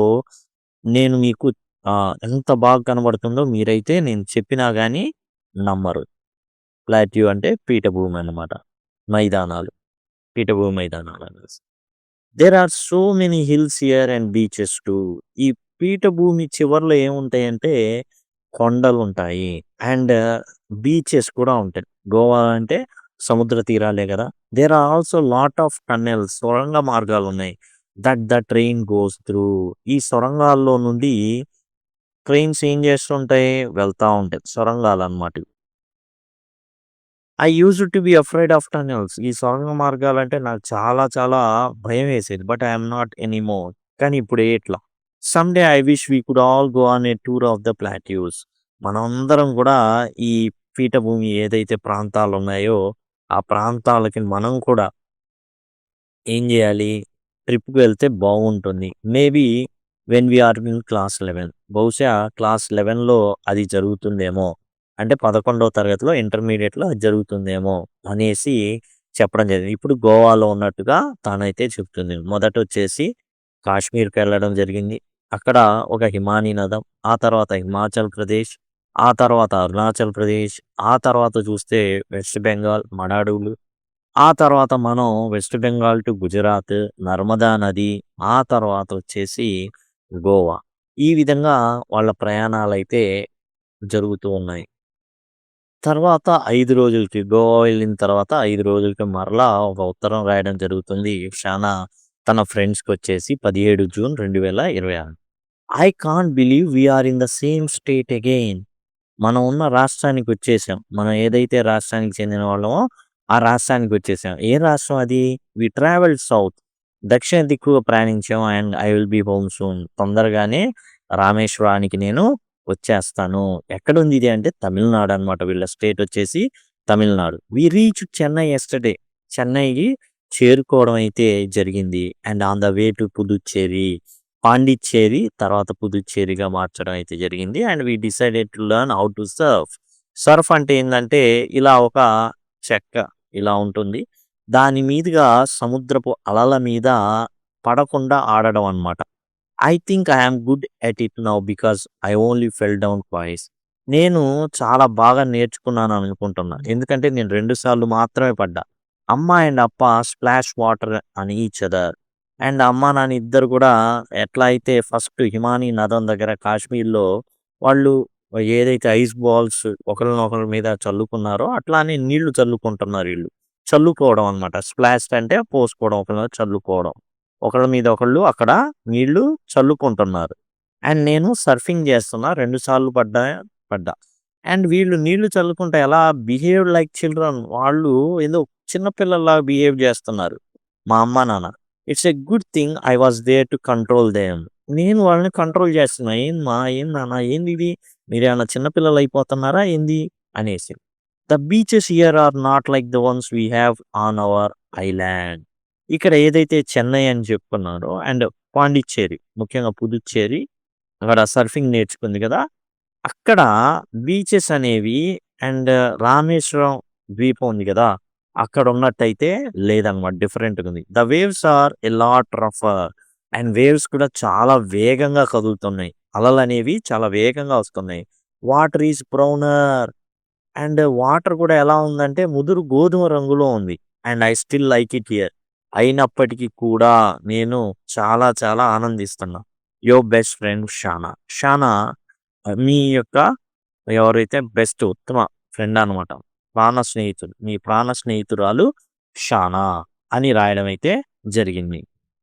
నేను మీకు ఎంత బాగా కనబడుతుందో మీరైతే నేను చెప్పినా గానీ నమ్మరు. ప్లాట్యూ అంటే పీఠభూమి అన్నమాట. మైదానాలు. పీఠభూమి మైదానాలు అనేసి. There are so many hills here and beaches too. ఈ పీఠభూమి చివర్లో ఏముంటాయంటే కొండలుంటాయి. అండ్ బీచెస్ కూడా ఉంటాయి. గోవా అంటే సముద్ర తీరాలే గదా! There are also lot of tunnels సొరంగ మార్గాలున్నాయి. The train goes through. ఈ సొరంగాల్లో నుండి ట్రైన్స్ ఏం చేస్తుంటాయి? వెళ్తా ఉంటాయి. సొరంగాలన్నమాట ఇవి. I used to be afraid of tunnels. ఈ సొరంగ మార్గాలంటే నాకు చాలా చాలా భయమేసేది. But I am not anymore. కానీ ఇప్పుడు ఎట్లా? Some day I wish we could all go on a tour of the plateaus. మనమందరం కూడా ఈ పీఠభూమి ఏదైతే ప్రాంతాలున్నాయో ఆ ప్రాంతాలకి మనం కూడా ఏం జేయాలి? ట్రిప్‌కి వెళ్తే బాగుంటుంది. Maybe when we are in class 11. బహుశా క్లాస్ 11లో అది జరుగుతుందేమో. అంటే 11వ తరగతిలో ఇంటర్మీడియేట్‌లో అది జరుగుతుందేమో అనేసి చెప్పడం జరిగింది. ఇప్పుడు గోవాలో ఉన్నట్టుగా తానైతే చెప్తుంది. మొదటొచ్చేసి కాశ్మీర్‌కెళ్ళడం జరిగింది. అక్కడ ఒక హిమానీ నదం, ఆ తర్వాత హిమాచల్ ప్రదేశ్, ఆ తర్వాత అరుణాచల్ ప్రదేశ్, ఆ తర్వాత చూస్తే వెస్ట్ బెంగాల్, మన అడవులు, ఆ తర్వాత మనం వెస్ట్ బెంగాల్ టు గుజరాత్, నర్మదా నది, ఆ తర్వాతొచ్చేసి గోవా. ఈ విధంగా వాళ్ళ ప్రయాణాలైతే జరుగుతూ ఉన్నాయి. తర్వాత 5 రోజులకి గోవా వెళ్ళిన తర్వాత 5 రోజులకి మరలా ఒక ఉత్తరం రాయడం జరుగుతుంది. షానా తన ఫ్రెండ్స్‌కొచ్చేసి 17 June 2026. I can't believe we are in the same state again. మనం ఉన్న రాష్ట్రానికొచ్చేసాం. మనం ఏదైతే రాష్ట్రానికి చెందిన వాళ్ళమో ఆ రాష్ట్రానికొచ్చేసాం. ఏ రాష్ట్రం అది? We travelled south. దక్షిణ దిక్కుగా ప్రయాణించాం. And I will be home soon. తొందరగానే రామేశ్వరానికి నేను వచ్చేస్తాను. ఎక్కడుంది ఇది అంటే తమిళనాడు అన్నమాట. వీళ్ళ స్టేట్ వచ్చేసి Tamil Nadu. We reached Chennai yesterday. చెన్నైకి చేరుకోవడం అయితే జరిగింది. And on the way to Puducherry. Pondicherry తర్వాత పుదుచ్చేరిగా మార్చడం అయితే జరిగింది. And we decided to learn how to surf. Surf అంటే ఏందంటే ఇలా ఒక చెక్క ఇలా ఉంటుంది. దాని మీదుగా సముద్రపు అలల మీద పడకుండా ఆడడం అన్నమాట. I think I am good at it now because I only fell down twice. నేను చాలా బాగా నేర్చుకున్నాను అనుకుంటున్నా. ఎందుకంటే నేను 2 సార్లు మాత్రమే పడ్డా. అమ్మ అండ్ అప్ప splash water on each other. And అమ్మ, నాన్న ఇద్దరు కూడా ఎట్లా అయితే ఫస్ట్ హిమానీ నదం దగ్గర కాశ్మీర్‌లో వాళ్ళు ఏదైతే ఐస్ బాల్స్ ఒకళ్ళనొకళ్ళ మీద చల్లుకున్నారో అట్లానే నీళ్లు చల్లుకుంటున్నారు ఈళ్ళు. చల్లుకోవడం అన్నమాట. స్ప్లాష్ అంటే పోసుకోవడం, ఒకళ్ళ మీద చల్లుకోవడం. ఒకళ్ళ మీద ఒకళ్ళు అక్కడ నీళ్లు చల్లుకుంటున్నారు. అండ్ నేను సర్ఫింగ్ చేస్తున్నా. 2 సార్లు పడ్డా. అండ్ వీళ్ళు నీళ్లు చల్లుకుంటా ఎలా బిహేవ్ లైక్ చిల్డ్రన్. వాళ్ళు ఏదో చిన్న పిల్లల్లాగా బిహేవ్ చేస్తున్నారు మా అమ్మ, నాన్న. It's a good thing I was there to control them. నేను వాళ్ళని కంట్రోల్ చేస్తున్నా. "ఏంమ్మా, ఏం నాన్న, ఏందిది? మీరేమన్నా చిన్న పిల్లలయిపోతున్నారా ఏంది?" అనేసి. The beaches here are not like the ones we have on our island. ఇక్కడ ఏదైతే చెన్నై అని చెప్పుకున్నారో అండ్ పాండిచ్చేరి, ముఖ్యంగా పుదుచ్చేరి, అక్కడ సర్ఫింగ్ నేర్చుకుంది కదా! అక్కడ బీచెస్ అనేవి అండ్ రామేశ్వరం ద్వీపం ఉంది కదా! అక్కడ ఉన్నట్టయితే లేదనమాట. డిఫరెంట్‌గా ఉంది. The waves are a lot రఫర్ అండ్ వేవ్స్ కూడా చాలా వేగంగా కదులుతున్నాయి. అలలనేవి చాలా వేగంగా వస్తున్నాయి. Water is browner and water కూడా ఎలా ఉందంటే ముదురు గోధుమ రంగులో ఉంది. And I still like it here. అయినప్పటికీ కూడా నేను చాలా చాలా ఆనందిస్తున్నా. Your best friend Shana. Shana మీ యొక్క ఎవరైతే బెస్ట్ ఉత్తమ ఫ్రెండ్ అనమాట. ప్రాణ స్నేహితుడు. మీ ప్రాణ స్నేహితురాలు షానా అని రాయడం అయితే జరిగింది.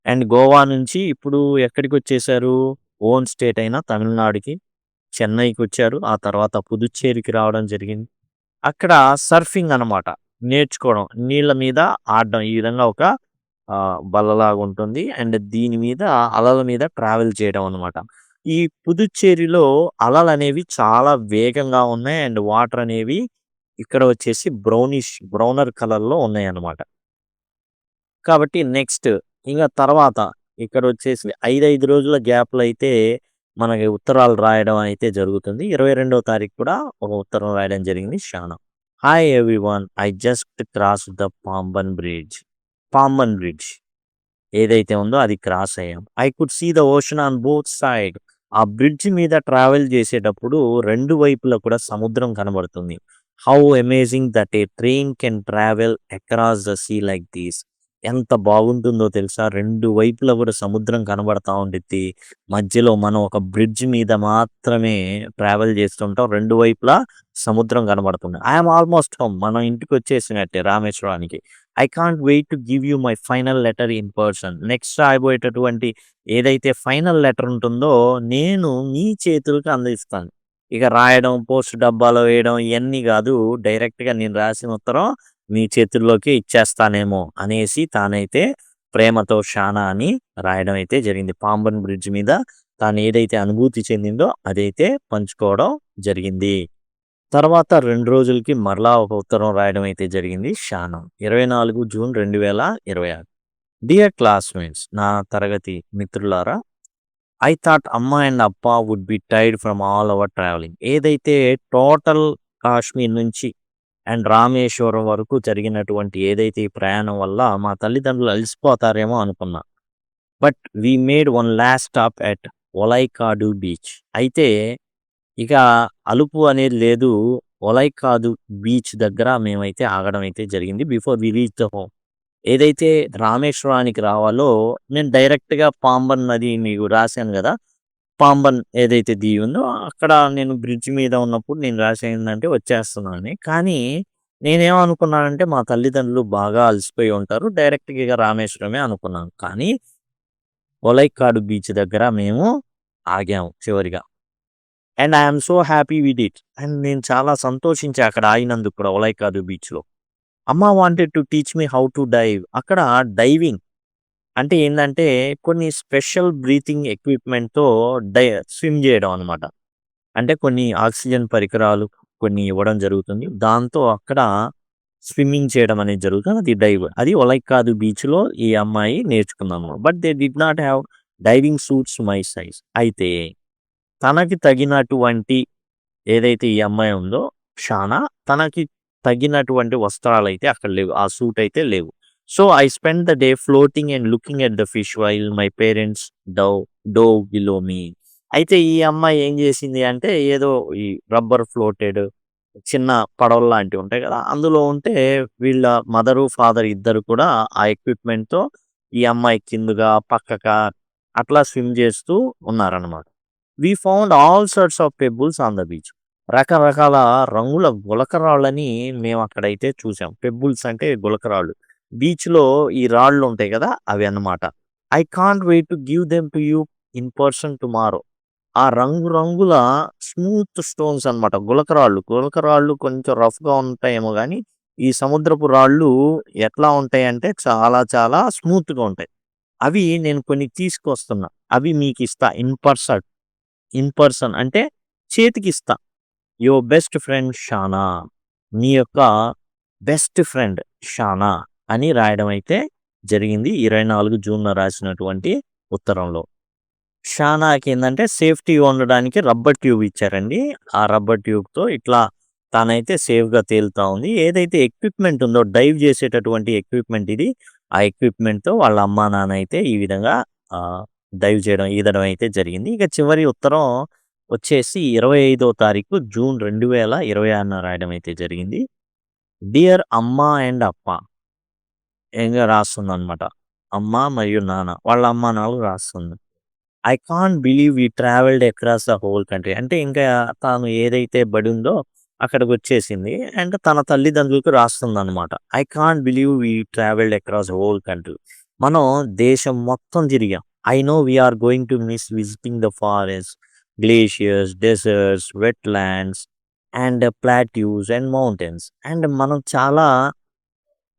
అండ్ గోవా నుంచి ఇప్పుడు ఎక్కడికొచ్చేసారు? ఓన్ స్టేట్ అయిన తమిళనాడుకి, చెన్నైకొచ్చారు. ఆ తర్వాత పుదుచ్చేరికి రావడం జరిగింది. అక్కడ సర్ఫింగ్ అనమాట. నేర్చుకోవడం. నీళ్ళ మీద ఆడడం. ఈ విధంగా ఒక బల్లలాగుంటుంది. అండ్ దీని మీద అలల మీద ట్రావెల్ చేయడం అనమాట. ఈ పుదుచ్చేరిలో అలలనేవి చాలా వేగంగా ఉన్నాయి. అండ్ వాటర్ అనేవి ఇక్కడ వచ్చేసి బ్రౌనర్ కలర్‌లో ఉన్నాయన్నమాట. కాబట్టి నెక్స్ట్ ఇంక తర్వాత ఇక్కడొచ్చేసి 5 రోజుల గ్యాప్‌లో అయితే మనకి ఉత్తరాలు రాయడం అయితే జరుగుతుంది. 22వ తారీఖు కూడా ఒక ఉత్తరం రాయడం జరిగింది Shana. Hi everyone. I just crossed the Pamban bridge ఏదైతే ఉందో అది క్రాస్ అయ్యాం. I could see the ocean on both side. ఆ బ్రిడ్జ్ మీద ట్రావెల్ చేసేటప్పుడు 2 వైపులా కూడా సముద్రం కనబడుతుంది. How amazing that a train can travel across the sea like this. ఎంత బాగుంటుందో తెలుసా? 2 వైపులా కూడా సముద్రం కనబడతా ఉండిద్ది. మధ్యలో మనం ఒక బ్రిడ్జ్ మీద మాత్రమే ట్రావెల్ చేస్తుంటాం. 2 వైపులా సముద్రం కనబడుతుంది. I am almost home. మనం ఇంటికొచ్చేసినట్టే రామేశ్వరానికి. I can't wait to give you my final letter in person. Next రాయబోయేటటువంటి ఏదైతే ఫైనల్ లెటర్ ఉంటుందో నేను మీ చేతులకు అందిస్తాను. ఇక రాయడం, పోస్ట్ డబ్బాలో వేయడం ఇయన్నీ గాదు. డైరెక్ట్‌గా నేను రాసిన ఉత్తరం మీ చేతుల్లోకే ఇచ్చేస్తానేమో అనేసి తానైతే ప్రేమతో షానా అని రాయడం అయితే జరిగింది. పాంబన్ బ్రిడ్జ్ మీద తాను ఏదైతే అనుభూతి చెందిందో అదైతే పంచుకోవడం జరిగింది. తర్వాత 2 రోజులకి మరలా ఒక ఉత్తరం రాయడం అయితే జరిగింది షానా. 24 జూన్ 2026. Dear classmates. నా తరగతి మిత్రులారా. I thought Amma and Appa would be tired from all our travelling. ఏదైతే టోటల్ కాశ్మీర్ నుంచి అండ్ రామేశ్వరం వరకు జరిగినటువంటి ఏదైతే ఈ ప్రయాణం వల్ల మా తల్లిదండ్రులు అలసిపోతారేమో అనుకున్నా. But we made one last stop at Olaikuda beach. అయితే ఇక అలుపు అనేది లేదు. ఒలైకాదు బీచ్ దగ్గర మేమైతే ఆగడం అయితే జరిగింది. Before we reach the home. ఏదైతే రామేశ్వరానికి రావాలో నేను డైరెక్ట్‌గా పాంబన్ నది మీకు రాశాను గదా! పాంబన్ ఏదైతే దీవి ఉందో అక్కడ నేను బ్రిడ్జ్ మీద ఉన్నప్పుడు నేను రాసేందంటే వచ్చేస్తున్నానని. కానీ నేనేమనుకున్నానంటే మా తల్లిదండ్రులు బాగా అలసిపోయి ఉంటారు. డైరెక్ట్‌గా ఇక రామేశ్వరమే అనుకున్నాను. కానీ ఒలైకాడు బీచ్ దగ్గర మేము ఆగాము చివరిగా. And I am so happy with it. And నేను చాలా సంతోషించా అక్కడ ఆగినందుకు కూడా ఒలైకాడు బీచ్‌లో. Amma wanted to teach me how to dive. అక్కడ డైవింగ్ అంటే ఏందంటే కొన్ని స్పెషల్ బ్రీతింగ్ ఎక్విప్‌మెంట్‌తో స్విమ్ చేయడం అనమాట. అంటే కొన్ని ఆక్సిజన్ పరికరాలు కొన్ని ఇవ్వడం జరుగుతుంది. దాంతో అక్కడ స్విమ్మింగ్ చేయడం అనేది జరుగుతుంది. అది డైవ్. అది ఒలైకాదు బీచ్‌లో ఈ అమ్మాయి నేర్చుకుందనమాట. But they did not have diving suits my size. అయితే తనకి తగినటువంటి ఏదైతే ఈ అమ్మాయి ఉందో షానా, తనకి తగినటువంటి వస్త్రాలైతే అక్కడ లేవు. ఆ సూట్ అయితే లేవు. So, I spend the day floating and looking at the fish while my parents dove below me. అయితే ఈ అమ్మాయి ఏం చేసింది అంటే ఏదో ఈ రబ్బర్ ఫ్లోటెడ్ చిన్న పడవలు లాంటివి ఉంటాయి కదా! అందులో ఉంటే వీళ్ళ మదరు, ఫాదర్ ఇద్దరు కూడా ఆ ఎక్విప్‌మెంట్‌తో ఈ అమ్మాయి కిందగా, పక్కగా అట్లా స్విమ్ చేస్తూ ఉన్నారనమాట. We found all sorts of pebbles on the beach. రకరకాల రంగుల గులకరాళ్ళని మేము అక్కడైతే చూసాం. పెబుల్స్ అంటే గులకరాళ్ళు. బీచ్‌లో ఈ రాళ్ళు ఉంటాయి కదా! అవి అన్నమాట. I can't wait to give them to you in person tomorrow. ఆ రంగు రంగుల స్మూత్ స్టోన్స్ అన్నమాట. గులకరాళ్ళు. గులకరాళ్ళు కొంచెం రఫ్‌గా ఉంటాయేమో గానీ, ఈ సముద్రపు రాళ్ళు ఎట్లా ఉంటాయంటే చాలా చాలా స్మూత్‌గా ఉంటాయి. అవి నేను కొన్ని తీసుకొస్తున్నా. అవి మీకిస్తా ఇన్ పర్సన్ అంటే చేతికిస్తా. Your best friend Shana. మీ యొక్క బెస్ట్ ఫ్రెండ్ షానా అని రాయడం అయితే జరిగింది. 24 జూన్‌న రాసినటువంటి ఉత్తరంలో. షానాకేందంటే సేఫ్టీగా ఉండడానికి రబ్బర్ ట్యూబ్ ఇచ్చారండి. ఆ రబ్బర్ ట్యూబ్‌తో ఇట్లా తనైతే సేఫ్‌గా తేలుతా ఉంది. ఏదైతే ఎక్విప్‌మెంట్ ఉందో డైవ్ చేసేటటువంటి ఎక్విప్‌మెంట్ ఇది. ఆ ఎక్విప్‌మెంట్‌తో వాళ్ళ అమ్మా, నాన్న అయితే ఈ విధంగా డైవ్ చేయడం, ఈదడం అయితే జరిగింది. ఇక చివరి ఉత్తరం వచ్చేసి 25వ తారీఖు జూన్ 2026న రాయడం అయితే జరిగింది. డియర్ అమ్మ అండ్ అప్ప ఏంగా రాస్తుందనమాట. అమ్మ మరియు నాన్న. వాళ్ళ అమ్మా, నాన్నలకు రాస్తుంది. I can't believe we travelled across the whole country. అంటే ఇంకా తాను ఏదైతే బడుందో అక్కడికొచ్చేసింది. అండ్ తన తల్లిదండ్రులకు రాస్తుందనమాట. I can't believe we travelled across whole country. మనం దేశం మొత్తం తిరిగాం. I know we are going to miss visiting the forest, glaciers, deserts, wetlands and plateaus and mountains. And మనం చాలా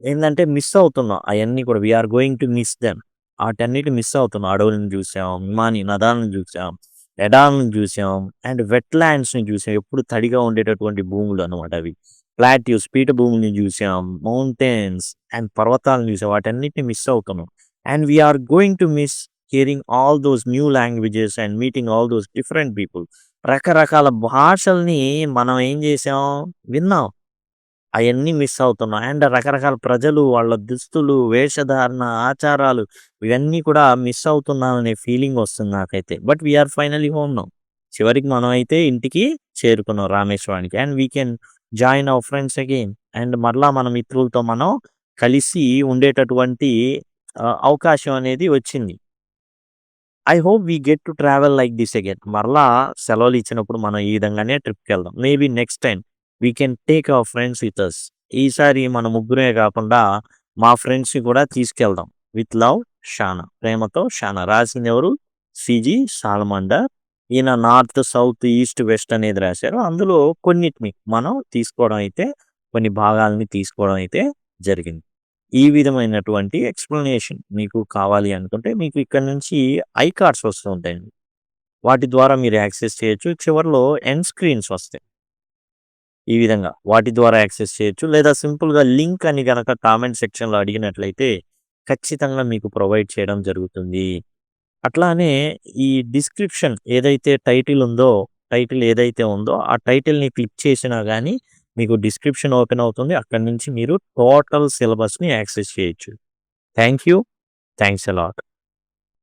ఏందంటే మిస్ అవుతున్నాం. అయన్నీ కూడా we are going to miss them. ఆటన్నిటిని మిస్ అవుతున్నాం. అడవులను చూసాం, హిమాని నదాలను చూసాం, ఎడారులను చూసాం అండ్ వెట్‌లాండ్స్‌ని చూసాం. ఎప్పుడు తడిగా ఉండేటటువంటి భూములు అన్నమాట అవి. ప్లాట్యూస్ పీఠభూముల్ని చూసాం, మౌంటైన్స్ అండ్ పర్వతాలను చూసాం. వాటన్నిటిని మిస్ అవుతున్నాం. And we are going to miss hearing all those new languages and meeting all those different people. రకరకాల భాషల్ని మనం ఏం చేసాం? విన్నాం. అయన్నీ మిస్ అవుతున్నాం. అండ్ రకరకాల ప్రజలు, వాళ్ళ దుస్తులు, వేషధారణ, ఆచారాలు ఇవన్నీ కూడా మిస్ అవుతున్నాననే ఫీలింగ్ వస్తుంది నాకైతే. But we are finally home now. చివరికి మనమైతే ఇంటికి చేరుకున్నాం రామేశ్వరానికి. And we can join our friends again. And మరలా మన మిత్రులతో మనం కలిసి ఉండేటటువంటి అవకాశం అనేది వచ్చింది. I hope we get to travel like this again. మరలా సెలవులు ఇచ్చినప్పుడు మనం ఈ విధంగానే ట్రిప్‌కెళ్దాం. Maybe next time we can take our friends with us. ఈసారి మన ముగ్గురే కాకుండా మా ఫ్రెండ్స్‌ని కూడా తీసుకెళ్దాం. With love Shana. ప్రేమతో షానా. రాసిందెవరు? CG Salamander. ఈయన నార్త్, సౌత్, ఈస్ట్, వెస్ట్ అనేది రాశారు. అందులో కొన్నిటిని మనం తీసుకోవడం అయితే కొన్ని భాగాల్ని తీసుకోవడం అయితే జరిగింది. ఈ విధమైనటువంటి ఎక్స్‌ప్లనేషన్ మీకు కావాలి అనుకుంటే మీకు ఇక్కడ నుంచి ఐ కార్డ్స్ వస్తూ ఉంటాయండి. వాటి ద్వారా మీరు యాక్సెస్ చేయొచ్చు. చివర్లో ఎండ్ స్క్రీన్స్ వస్తాయి. ఈ విధంగా వాటి ద్వారా యాక్సెస్ చేయొచ్చు. లేదా సింపుల్‌గా లింక్ అని గనక కామెంట్ సెక్షన్‌లో అడిగినట్లయితే ఖచ్చితంగా మీకు ప్రొవైడ్ చేయడం జరుగుతుంది. అట్లానే ఈ డిస్క్రిప్షన్ ఏదైతే టైటిల్ ఏదైతే ఉందో ఆ టైటిల్‌ని క్లిక్ చేసినా గాని మీకు డిస్క్రిప్షన్ ఓపెన్ అవుతుంది. అక్కడి నుంచి మీరు టోటల్ సిలబస్‌ని యాక్సెస్ చేయొచ్చు. Thank you. Thanks a lot.